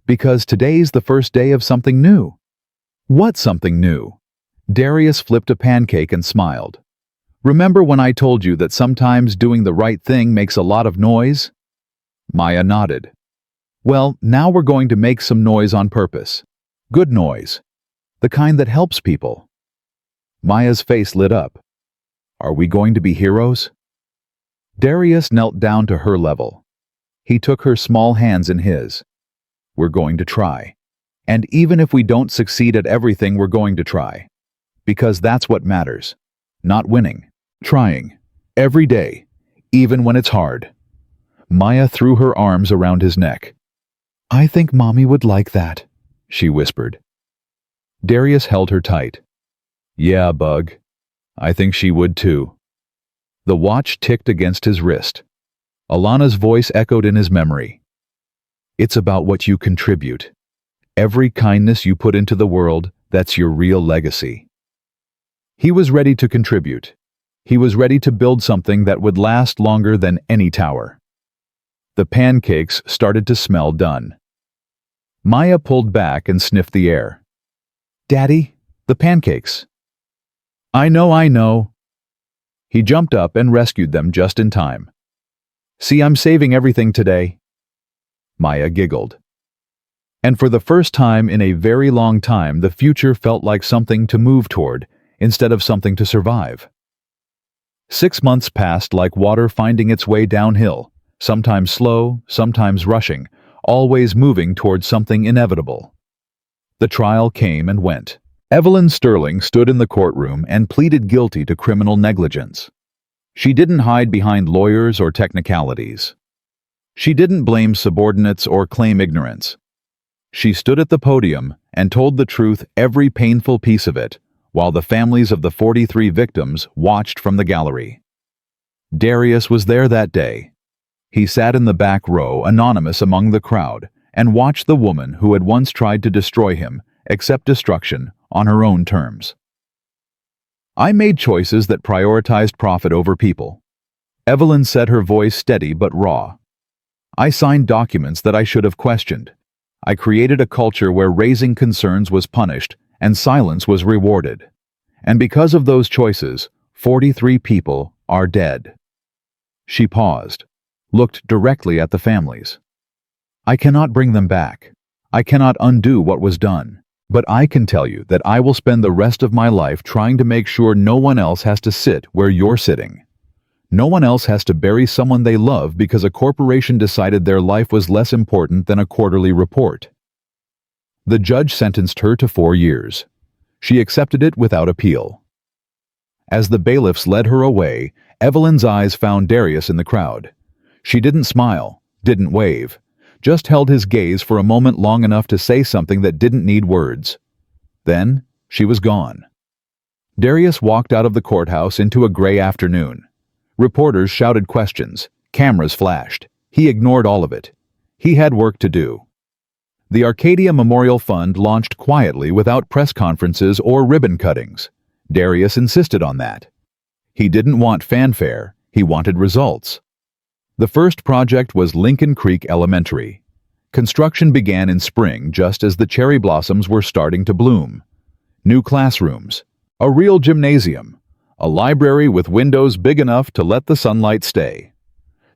"Because today's the first day of something new." "What something new?" Darius flipped a pancake and smiled. "Remember when I told you that sometimes doing the right thing makes a lot of noise?" Maya nodded. "Well, now we're going to make some noise on purpose. Good noise. The kind that helps people." Maya's face lit up. "Are we going to be heroes?" Darius knelt down to her level. He took her small hands in his. "We're going to try. And even if we don't succeed at everything, we're going to try. Because that's what matters. Not winning. Trying. Every day. Even when it's hard." Maya threw her arms around his neck. "I think Mommy would like that," she whispered. Darius held her tight. "Yeah, Bug. I think she would too." The watch ticked against his wrist. Alana's voice echoed in his memory. "It's about what you contribute. Every kindness you put into the world, that's your real legacy." He was ready to contribute. He was ready to build something that would last longer than any tower. The pancakes started to smell done. Maya pulled back and sniffed the air. "Daddy, the pancakes." I know." He jumped up and rescued them just in time. "See, I'm saving everything today." Maya giggled. And for the first time in a very long time, the future felt like something to move toward instead of something to survive. 6 months passed like water finding its way downhill, sometimes slow, sometimes rushing, always moving toward something inevitable. The trial came and went. Evelyn Sterling stood in the courtroom and pleaded guilty to criminal negligence. She didn't hide behind lawyers or technicalities. She didn't blame subordinates or claim ignorance. She stood at the podium and told the truth, every painful piece of it, while the families of the 43 victims watched from the gallery. Darius was there that day. He sat in the back row, anonymous among the crowd, and watched the woman who had once tried to destroy him accept destruction on her own terms. "I made choices that prioritized profit over people." Evelyn said, her voice steady but raw. "I signed documents that I should have questioned. I created a culture where raising concerns was punished and silence was rewarded. And because of those choices, 43 people are dead." She paused, looked directly at the families. "I cannot bring them back. I cannot undo what was done. But I can tell you that I will spend the rest of my life trying to make sure no one else has to sit where you're sitting. No one else has to bury someone they love because a corporation decided their life was less important than a quarterly report." The judge sentenced her to 4 years. She accepted it without appeal. As the bailiffs led her away, Evelyn's eyes found Darius in the crowd. She didn't smile, didn't wave, just held his gaze for a moment long enough to say something that didn't need words. Then, she was gone. Darius walked out of the courthouse into a gray afternoon. Reporters shouted questions, cameras flashed. He ignored all of it. He had work to do. The Arcadia Memorial Fund launched quietly without press conferences or ribbon cuttings. Darius insisted on that. He didn't want fanfare, he wanted results. The first project was Lincoln Creek Elementary. Construction began in spring just as the cherry blossoms were starting to bloom. New classrooms, a real gymnasium, a library with windows big enough to let the sunlight stay.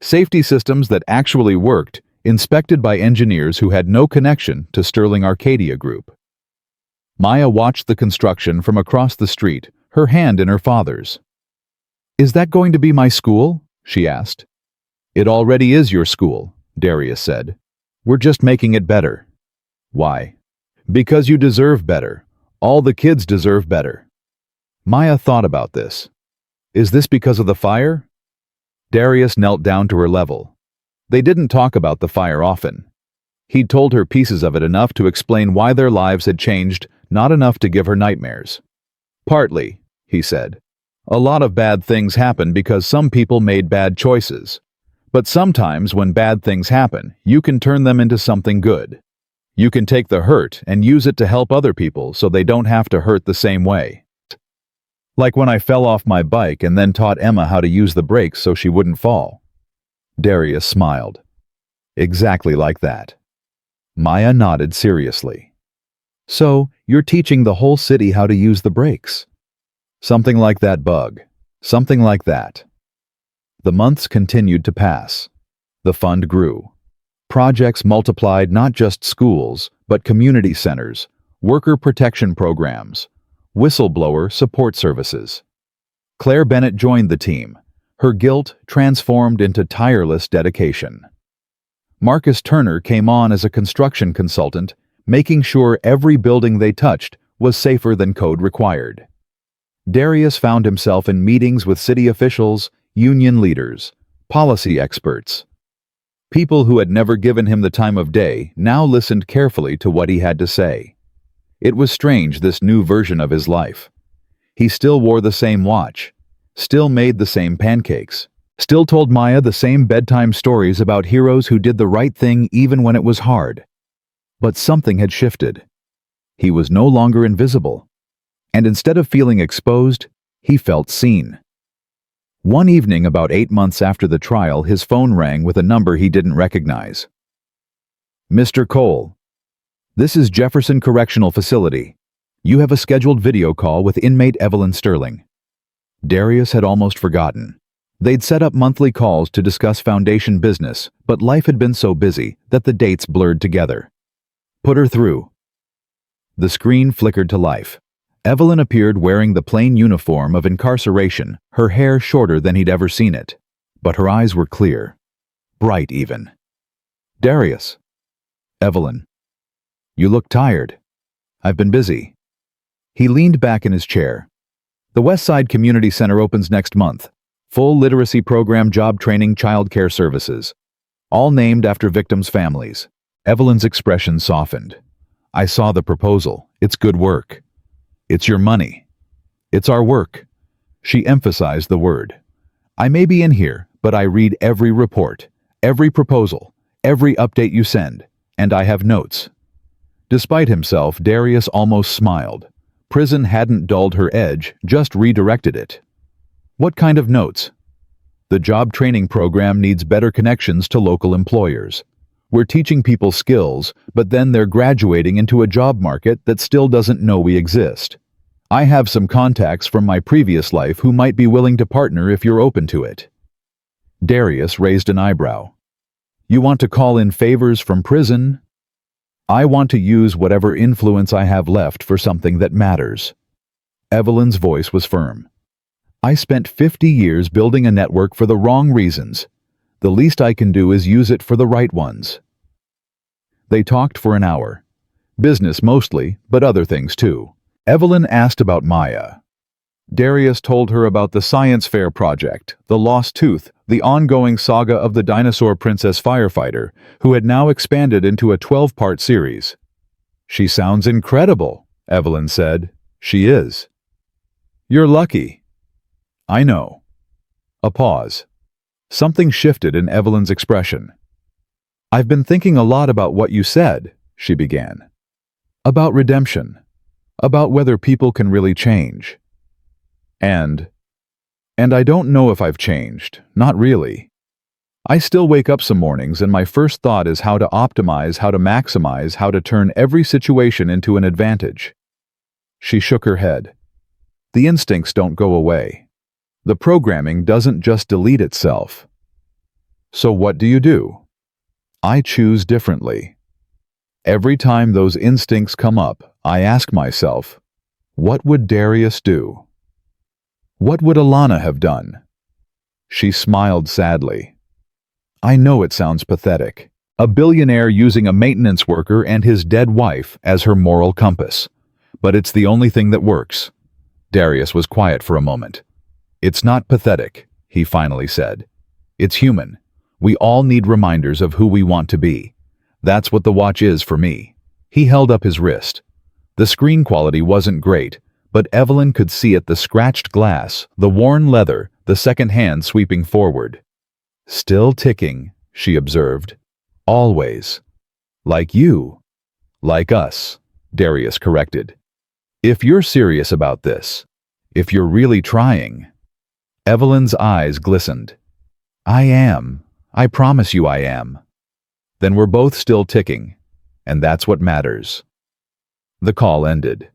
Safety systems that actually worked, inspected by engineers who had no connection to Sterling Arcadia Group. Maya watched the construction from across the street, her hand in her father's. "Is that going to be my school?" she asked. "It already is your school," Darius said. "We're just making it better." "Why?" "Because you deserve better. All the kids deserve better." Maya thought about this. "Is this because of the fire?" Darius knelt down to her level. They didn't talk about the fire often. He'd told her pieces of it enough to explain why their lives had changed, not enough to give her nightmares. "Partly," he said. "A lot of bad things happen because some people made bad choices. But sometimes when bad things happen, you can turn them into something good. You can take the hurt and use it to help other people so they don't have to hurt the same way. Like when I fell off my bike and then taught Emma how to use the brakes so she wouldn't fall." Darius smiled. "Exactly like that." Maya nodded seriously. "So, you're teaching the whole city how to use the brakes?" "Something like that, Bug. Something like that." The months continued to pass. The fund grew. Projects multiplied, not just schools, but community centers, worker protection programs, whistleblower support services. Claire Bennett joined the team, her guilt transformed into tireless dedication. Marcus Turner came on as a construction consultant, making sure every building they touched was safer than code required. Darius found himself in meetings with city officials, union leaders, policy experts. People who had never given him the time of day now listened carefully to what he had to say. It was strange, this new version of his life. He still wore the same watch, still made the same pancakes, still told Maya the same bedtime stories about heroes who did the right thing even when it was hard. But something had shifted. He was no longer invisible. And instead of feeling exposed, he felt seen. One evening about 8 months after the trial, his phone rang with a number he didn't recognize. "Mr. Cole, this is Jefferson Correctional Facility. You have a scheduled video call with inmate Evelyn Sterling." Darius had almost forgotten. They'd set up monthly calls to discuss Foundation business, but life had been so busy that the dates blurred together. "Put her through." The screen flickered to life. Evelyn appeared wearing the plain uniform of incarceration, her hair shorter than he'd ever seen it. But her eyes were clear. Bright, even. "Darius." "Evelyn. You look tired." "I've been busy." He leaned back in his chair. "The West Side Community Center opens next month. Full literacy program, job training, child care services. All named after victims' families." Evelyn's expression softened. "I saw the proposal. It's good work." "It's your money." "It's our work." She emphasized the word. "I may be in here, but I read every report, every proposal, every update you send, and I have notes." Despite himself, Darius almost smiled. Prison hadn't dulled her edge, just redirected it. "What kind of notes?" "The job training program needs better connections to local employers. We're teaching people skills, but then they're graduating into a job market that still doesn't know we exist. I have some contacts from my previous life who might be willing to partner if you're open to it." Darius raised an eyebrow. "You want to call in favors from prison?" "I want to use whatever influence I have left for something that matters." Evelyn's voice was firm. "I spent 50 years building a network for the wrong reasons. The least I can do is use it for the right ones." They talked for an hour. Business mostly, but other things too. Evelyn asked about Maya. Darius told her about the science fair project, the lost tooth, the ongoing saga of the dinosaur princess firefighter, who had now expanded into a 12-part series. "She sounds incredible," Evelyn said. "She is." "You're lucky." "I know." A pause. Something shifted in Evelyn's expression. "I've been thinking a lot about what you said," she began. "About redemption. About whether people can really change. And I don't know if I've changed, not really. I still wake up some mornings and my first thought is how to optimize, how to maximize, how to turn every situation into an advantage." She shook her head. "The instincts don't go away. The programming doesn't just delete itself." "So what do you do?" "I choose differently. Every time those instincts come up, I ask myself, what would Darius do? What would Alana have done?" She smiled sadly. "I know it sounds pathetic. A billionaire using a maintenance worker and his dead wife as her moral compass. But it's the only thing that works." Darius was quiet for a moment. "It's not pathetic," he finally said. "It's human. We all need reminders of who we want to be. That's what the watch is for me." He held up his wrist. The screen quality wasn't great, but Evelyn could see it, the scratched glass, the worn leather, the second hand sweeping forward. "Still ticking," she observed. "Always. Like you. Like us," Darius corrected. "If you're serious about this, if you're really trying." Evelyn's eyes glistened. "I am. I promise you I am." "Then we're both still ticking, and that's what matters." The call ended.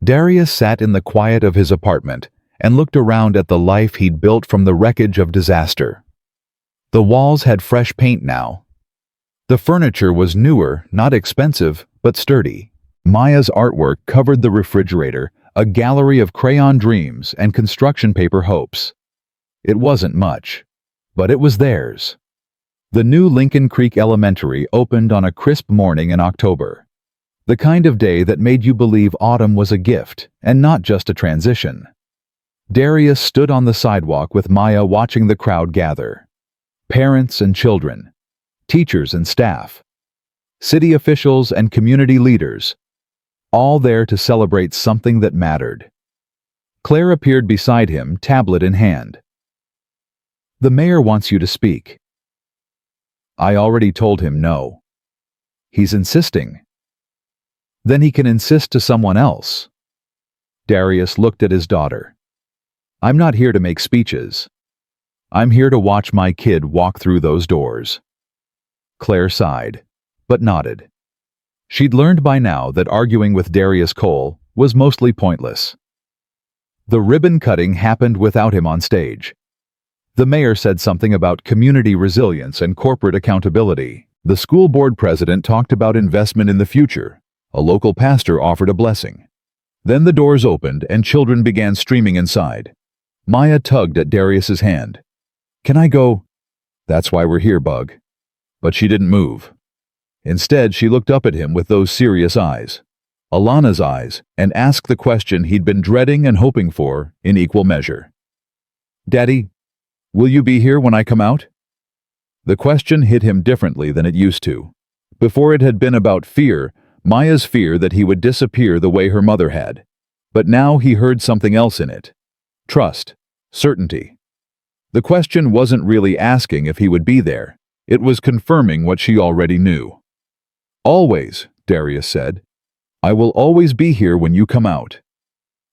Darius sat in the quiet of his apartment and looked around at the life he'd built from the wreckage of disaster. The walls had fresh paint now. The furniture was newer, not expensive, but sturdy. Maya's artwork covered the refrigerator, a gallery of crayon dreams and construction paper hopes. It wasn't much, but it was theirs. The new Lincoln Creek Elementary opened on a crisp morning in October. The kind of day that made you believe autumn was a gift and not just a transition. Darius stood on the sidewalk with Maya, watching the crowd gather. Parents and children, teachers and staff, city officials and community leaders, all there to celebrate something that mattered. Claire appeared beside him, tablet in hand. "The mayor wants you to speak." "I already told him no." "He's insisting." "Then he can insist to someone else." Darius looked at his daughter. I'm not here to make speeches. I'm here to watch my kid walk through those doors. Claire sighed, but nodded. She'd learned by now that arguing with Darius Cole was mostly pointless. The ribbon cutting happened without him on stage. The mayor said something about community resilience and corporate accountability. The school board president talked about investment in the future. A local pastor offered a blessing. Then the doors opened and children began streaming inside. Maya tugged at Darius's hand. "Can I go?" "That's why we're here, Bug." But she didn't move. Instead, she looked up at him with those serious eyes, Alana's eyes, and asked the question he'd been dreading and hoping for in equal measure. "Daddy, will you be here when I come out?" The question hit him differently than it used to. Before it had been about fear, Maya's fear that he would disappear the way her mother had. But now he heard something else in it. Trust. Certainty. The question wasn't really asking if he would be there. It was confirming what she already knew. "Always," Darius said. "I will always be here when you come out."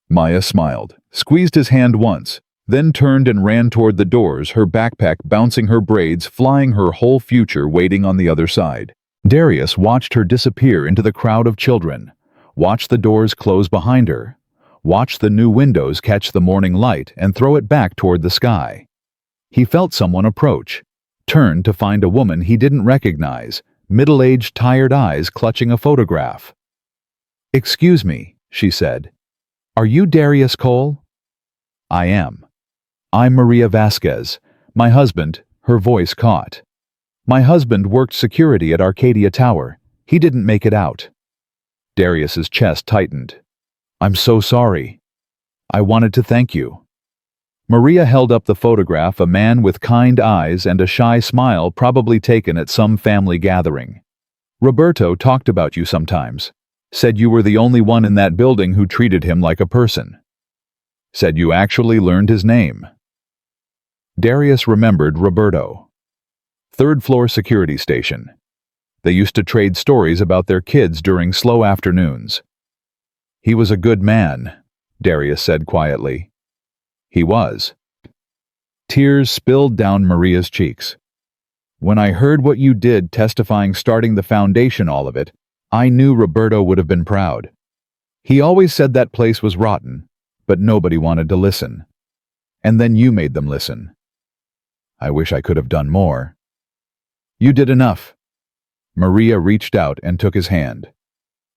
Maya smiled, squeezed his hand once, then turned and ran toward the doors, her backpack bouncing, her braids flying, her whole future waiting on the other side. Darius watched her disappear into the crowd of children, watched the doors close behind her, watched the new windows catch the morning light and throw it back toward the sky. He felt someone approach, turned to find a woman he didn't recognize, middle-aged, tired eyes clutching a photograph. "Excuse me," she said. "Are you Darius Cole?" "I am." "I'm Maria Vasquez. My husband," her voice caught. "My husband worked security at Arcadia Tower. He didn't make it out." Darius's chest tightened. "I'm so sorry. I wanted to thank you." Maria held up the photograph, a man with kind eyes and a shy smile probably taken at some family gathering. "Roberto talked about you sometimes. Said you were the only one in that building who treated him like a person. Said you actually learned his name." Darius remembered Roberto. Third-floor security station. They used to trade stories about their kids during slow afternoons. "He was a good man," Darius said quietly. He was. Tears spilled down Maria's cheeks. "When I heard what you did testifying, starting the foundation, all of it, I knew Roberto would have been proud. He always said that place was rotten, but nobody wanted to listen. And then you made them listen. I wish I could have done more." "You did enough." Maria reached out and took his hand.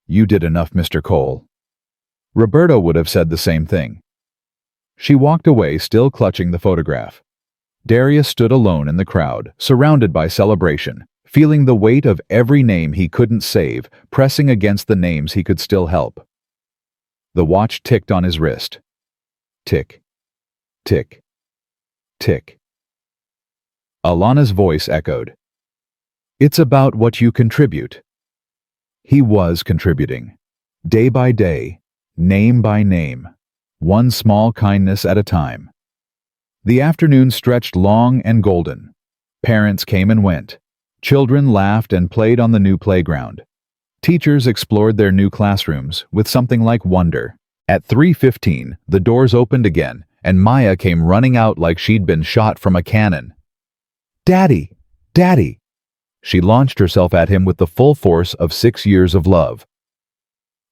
"You did enough, Mr. Cole." Roberto would have said the same thing. She walked away, still clutching the photograph. Darius stood alone in the crowd, surrounded by celebration, feeling the weight of every name he couldn't save, pressing against the names he could still help. The watch ticked on his wrist. Tick. Tick. Tick. Alana's voice echoed. "It's about what you contribute." He was contributing. Day by day, name by name, one small kindness at a time. The afternoon stretched long and golden. Parents came and went. Children laughed and played on the new playground. Teachers explored their new classrooms with something like wonder. At 3:15, the doors opened again, and Maya came running out like she'd been shot from a cannon. "Daddy! Daddy!" She launched herself at him with the full force of 6 years of love.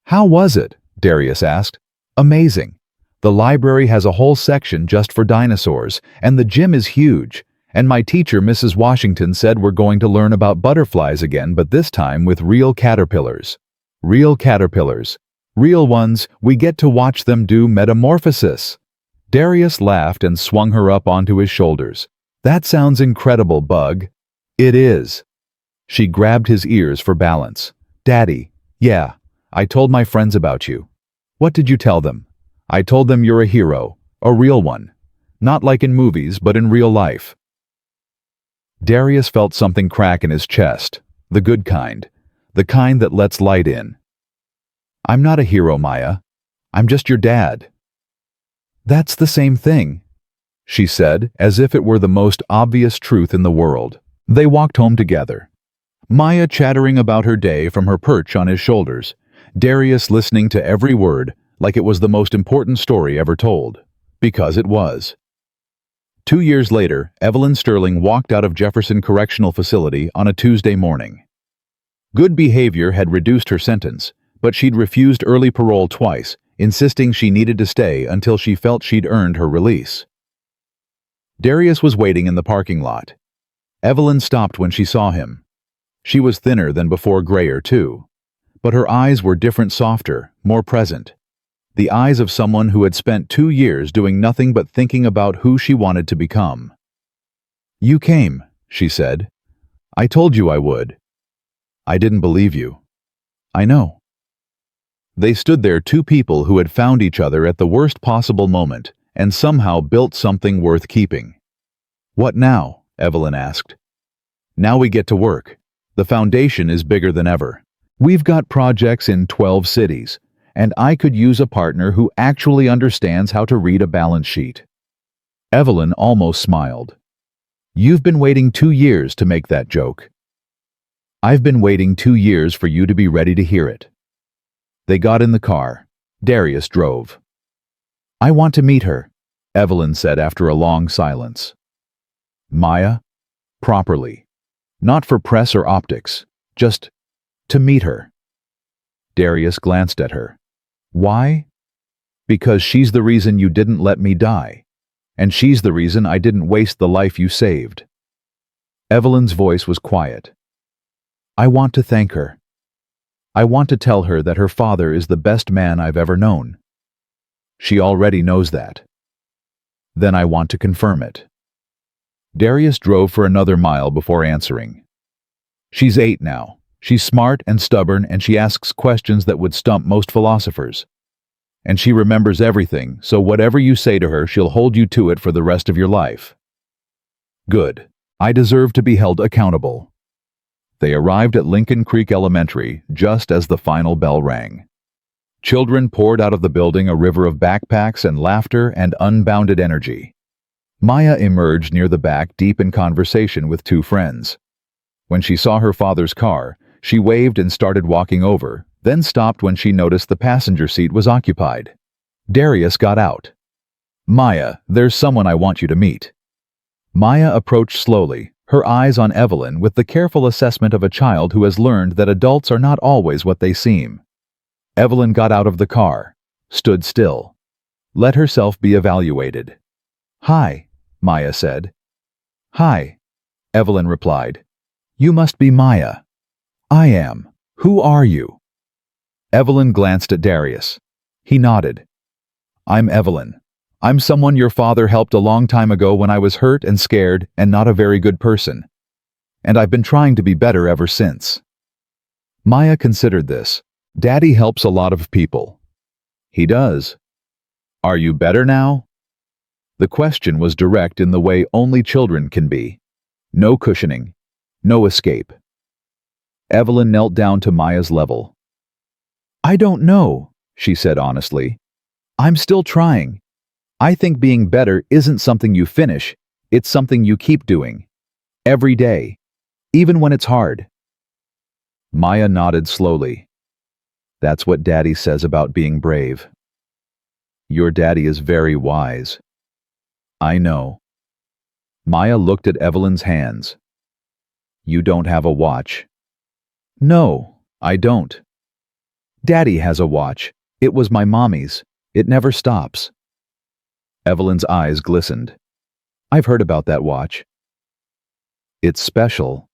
"How was it?" Darius asked. "Amazing. The library has a whole section just for dinosaurs, and the gym is huge. And my teacher, Mrs. Washington, said we're going to learn about butterflies again, but this time with real caterpillars. Real caterpillars. Real ones, we get to watch them do metamorphosis." Darius laughed and swung her up onto his shoulders. "That sounds incredible, Bug." "It is." She grabbed his ears for balance. "Daddy, yeah, I told my friends about you." "What did you tell them?" "I told them you're a hero, a real one. Not like in movies, but in real life." Darius felt something crack in his chest, the good kind, the kind that lets light in. "I'm not a hero, Maya. I'm just your dad." "That's the same thing," she said, as if it were the most obvious truth in the world. They walked home together. Maya chattering about her day from her perch on his shoulders, Darius listening to every word like it was the most important story ever told. Because it was. 2 years later, Evelyn Sterling walked out of Jefferson Correctional Facility on a Tuesday morning. Good behavior had reduced her sentence, but she'd refused early parole twice, insisting she needed to stay until she felt she'd earned her release. Darius was waiting in the parking lot. Evelyn stopped when she saw him. She was thinner than before, grayer too. But her eyes were different, softer, more present. The eyes of someone who had spent 2 years doing nothing but thinking about who she wanted to become. "You came," she said. "I told you I would." "I didn't believe you." "I know." They stood there, two people who had found each other at the worst possible moment and somehow built something worth keeping. "What now?" Evelyn asked. "Now we get to work. The foundation is bigger than ever. We've got projects in 12 cities, and I could use a partner who actually understands how to read a balance sheet." Evelyn almost smiled. "You've been waiting 2 years to make that joke." "I've been waiting 2 years for you to be ready to hear it." They got in the car. Darius drove. "I want to meet her," Evelyn said after a long silence. "Maya? Properly. Not for press or optics. Just to meet her." Darius glanced at her. "Why?" "Because she's the reason you didn't let me die. And she's the reason I didn't waste the life you saved." Evelyn's voice was quiet. "I want to thank her. I want to tell her that her father is the best man I've ever known. She already knows that. Then I want to confirm it." Darius drove for another mile before answering. "She's 8 now. She's smart and stubborn, and she asks questions that would stump most philosophers. And she remembers everything, so whatever you say to her, she'll hold you to it for the rest of your life." "Good. I deserve to be held accountable." They arrived at Lincoln Creek Elementary just as the final bell rang. Children poured out of the building, a river of backpacks and laughter and unbounded energy. Maya emerged near the back, deep in conversation with 2 friends. When she saw her father's car, she waved and started walking over, then stopped when she noticed the passenger seat was occupied. Darius got out. "Maya, there's someone I want you to meet." Maya approached slowly, her eyes on Evelyn with the careful assessment of a child who has learned that adults are not always what they seem. Evelyn got out of the car, stood still, let herself be evaluated. "Hi," Maya said. "Hi," Evelyn replied. "You must be Maya." "I am. Who are you?" Evelyn glanced at Darius. He nodded. "I'm Evelyn. I'm someone your father helped a long time ago when I was hurt and scared and not a very good person. And I've been trying to be better ever since." Maya considered this. "Daddy helps a lot of people." "He does. Are you better now?" The question was direct in the way only children can be. No cushioning. No escape. Evelyn knelt down to Maya's level. "I don't know," she said honestly. "I'm still trying. I think being better isn't something you finish, it's something you keep doing. Every day. Even when it's hard." Maya nodded slowly. "That's what Daddy says about being brave." "Your daddy is very wise." "I know." Maya looked at Evelyn's hands. "You don't have a watch." "No, I don't." "Daddy has a watch. It was my mommy's. It never stops." Evelyn's eyes glistened. "I've heard about that watch." "It's special."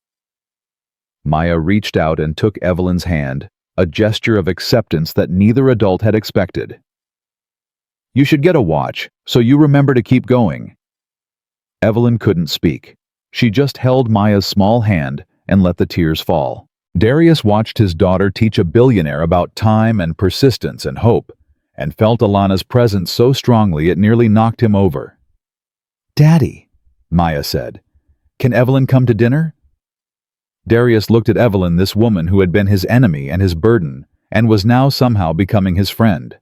Maya reached out and took Evelyn's hand, a gesture of acceptance that neither adult had expected. "You should get a watch, so you remember to keep going." Evelyn couldn't speak. She just held Maya's small hand and let the tears fall. Darius watched his daughter teach a billionaire about time and persistence and hope, and felt Alana's presence so strongly it nearly knocked him over. "Daddy," Maya said, "can Evelyn come to dinner?" Darius looked at Evelyn, this woman who had been his enemy and his burden, and was now somehow becoming his friend.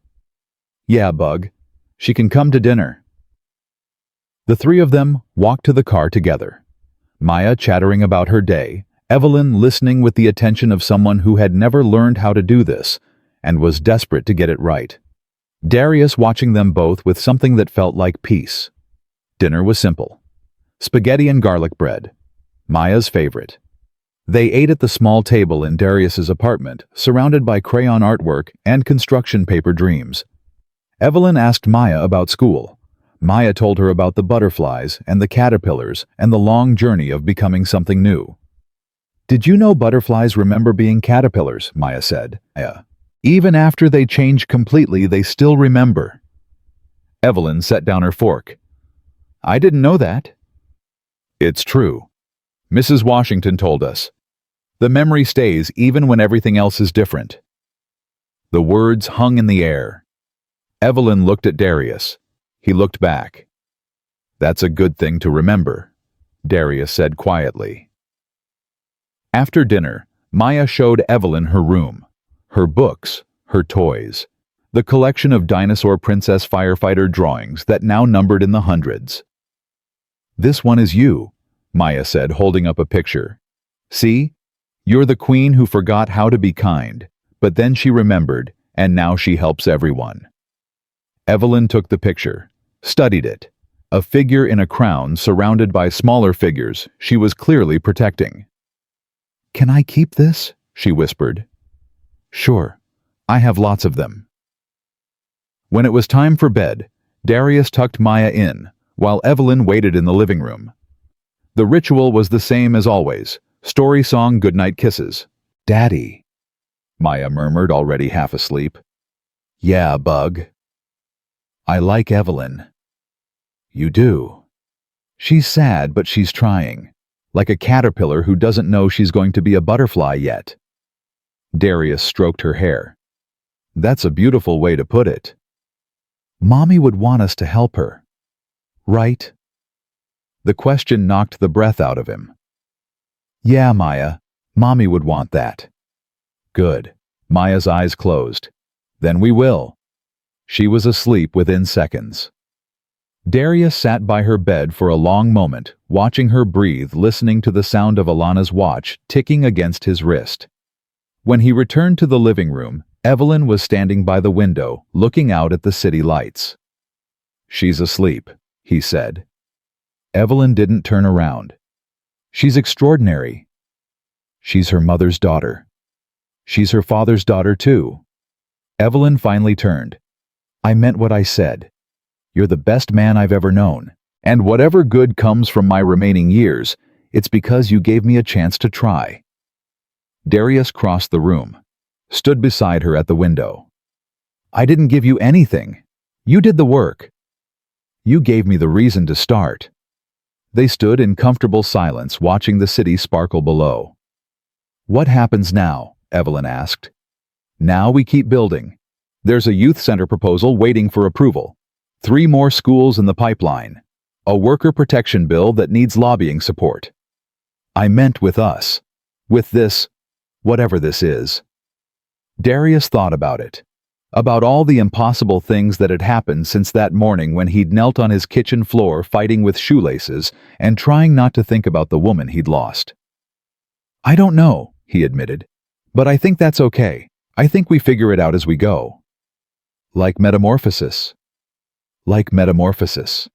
"Yeah, Bug. She can come to dinner." The 3 of them walked to the car together. Maya chattering about her day, Evelyn listening with the attention of someone who had never learned how to do this, and was desperate to get it right. Darius watching them both with something that felt like peace. Dinner was simple. Spaghetti and garlic bread. Maya's favorite. They ate at the small table in Darius's apartment, surrounded by crayon artwork and construction paper dreams. Evelyn asked Maya about school. Maya told her about the butterflies and the caterpillars and the long journey of becoming something new. "Did you know butterflies remember being caterpillars?" Maya said. "Even after they change completely, they still remember." Evelyn set down her fork. "I didn't know that." "It's true. Mrs. Washington told us. The memory stays even when everything else is different." The words hung in the air. Evelyn looked at Darius. He looked back. "That's a good thing to remember," Darius said quietly. After dinner, Maya showed Evelyn her room, her books, her toys, the collection of dinosaur princess firefighter drawings that now numbered in the hundreds. "This one is you," Maya said, holding up a picture. "See? You're the queen who forgot how to be kind, but then she remembered, and now she helps everyone." Evelyn took the picture, studied it. A figure in a crown surrounded by smaller figures she was clearly protecting. "Can I keep this?" she whispered. "Sure. I have lots of them." When it was time for bed, Darius tucked Maya in, while Evelyn waited in the living room. The ritual was the same as always, story song goodnight kisses. "Daddy," Maya murmured, already half asleep. "Yeah, bug." "I like Evelyn." "You do." "She's sad, but she's trying. Like a caterpillar who doesn't know she's going to be a butterfly yet." Darius stroked her hair. "That's a beautiful way to put it." "Mommy would want us to help her. Right?" The question knocked the breath out of him. "Yeah, Maya, Mommy would want that." "Good." Maya's eyes closed. "Then we will." She was asleep within seconds. Darius sat by her bed for a long moment, watching her breathe, listening to the sound of Alana's watch ticking against his wrist. When he returned to the living room, Evelyn was standing by the window, looking out at the city lights. "She's asleep," he said. Evelyn didn't turn around. "She's extraordinary." "She's her mother's daughter." "She's her father's daughter too." Evelyn finally turned. "I meant what I said. You're the best man I've ever known, and whatever good comes from my remaining years, it's because you gave me a chance to try." Darius crossed the room, stood beside her at the window. "I didn't give you anything. You did the work. You gave me the reason to start." They stood in comfortable silence, watching the city sparkle below. "What happens now?" Evelyn asked. "Now we keep building. There's a youth center proposal waiting for approval. 3 more schools in the pipeline. A worker protection bill that needs lobbying support." "I meant with us. With this, whatever this is." Darius thought about it. About all the impossible things that had happened since that morning when he'd knelt on his kitchen floor fighting with shoelaces and trying not to think about the woman he'd lost. "I don't know," he admitted. "But I think that's okay. I think we figure it out as we go." "Like metamorphosis." "Like metamorphosis."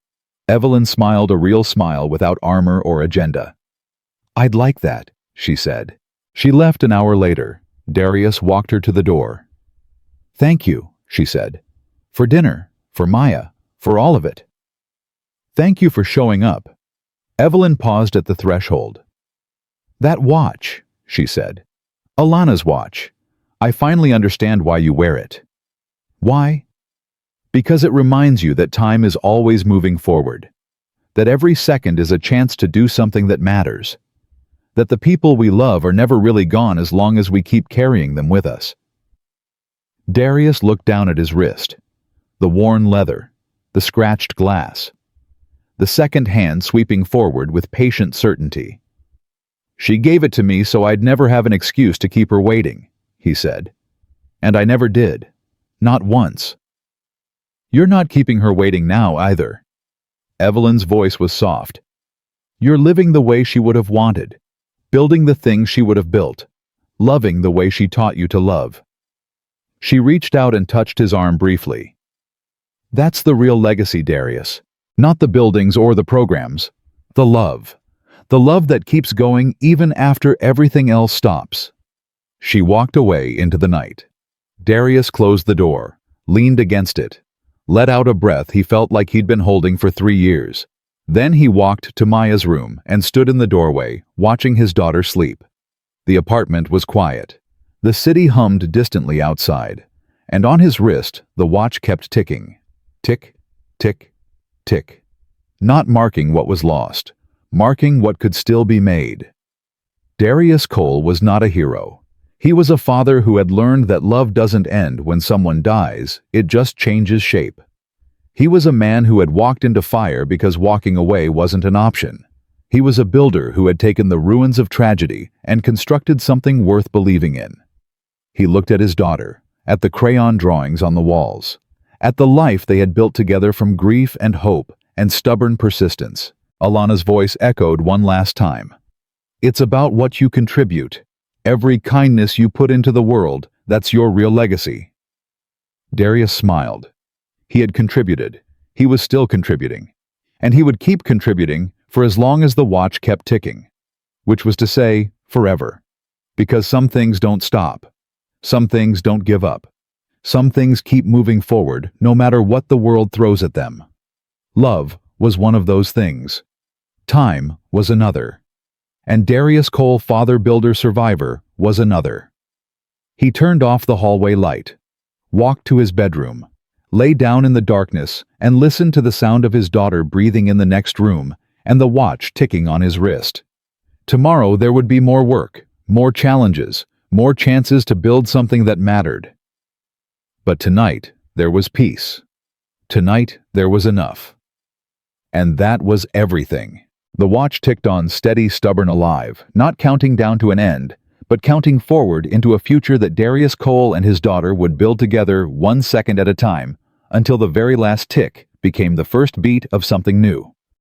Evelyn smiled a real smile without armor or agenda. "I'd like that," she said. She left an hour later. Darius walked her to the door. "Thank you," she said. "For dinner, for Maya, for all of it." "Thank you for showing up." Evelyn paused at the threshold. "That watch," she said. "Alana's watch. I finally understand why you wear it." "Why?" "Because it reminds you that time is always moving forward. That every second is a chance to do something that matters. That the people we love are never really gone as long as we keep carrying them with us." Darius looked down at his wrist. The worn leather, the scratched glass. The second hand sweeping forward with patient certainty. "She gave it to me so I'd never have an excuse to keep her waiting," he said. "And I never did. Not once." "You're not keeping her waiting now either." Evelyn's voice was soft. "You're living the way she would have wanted, building the things she would have built, loving the way she taught you to love." She reached out and touched his arm briefly. That's the real legacy, Darius. Not the buildings or the programs. The love. The love that keeps going even after everything else stops. She walked away into the night. Darius closed the door, leaned against it, let out a breath he felt like he'd been holding for 3 years. Then he walked to Maya's room and stood in the doorway, watching his daughter sleep. The apartment was quiet. The city hummed distantly outside, and on his wrist the watch kept ticking. Tick, tick, tick. Not marking what was lost, marking what could still be made. Darius Cole was not a hero. He was a father who had learned that love doesn't end when someone dies, it just changes shape. He was a man who had walked into fire because walking away wasn't an option. He was a builder who had taken the ruins of tragedy and constructed something worth believing in. He looked at his daughter, at the crayon drawings on the walls, at the life they had built together from grief and hope and stubborn persistence. Alana's voice echoed one last time. It's about what you contribute. Every kindness you put into the world, that's your real legacy. Darius smiled. He had contributed. He was still contributing. And he would keep contributing for as long as the watch kept ticking. Which was to say, forever. Because some things don't stop. Some things don't give up. Some things keep moving forward no matter what the world throws at them. Love was one of those things. Time was another. And Darius Cole, father builder survivor, was another. He turned off the hallway light, walked to his bedroom, lay down in the darkness and listened to the sound of his daughter breathing in the next room and the watch ticking on his wrist. Tomorrow there would be more work, more challenges, more chances to build something that mattered. But tonight there was peace. Tonight there was enough. And that was everything. The watch ticked on steady, stubborn, alive, not counting down to an end, but counting forward into a future that Darius Cole and his daughter would build together 1 second at a time, until the very last tick became the first beat of something new.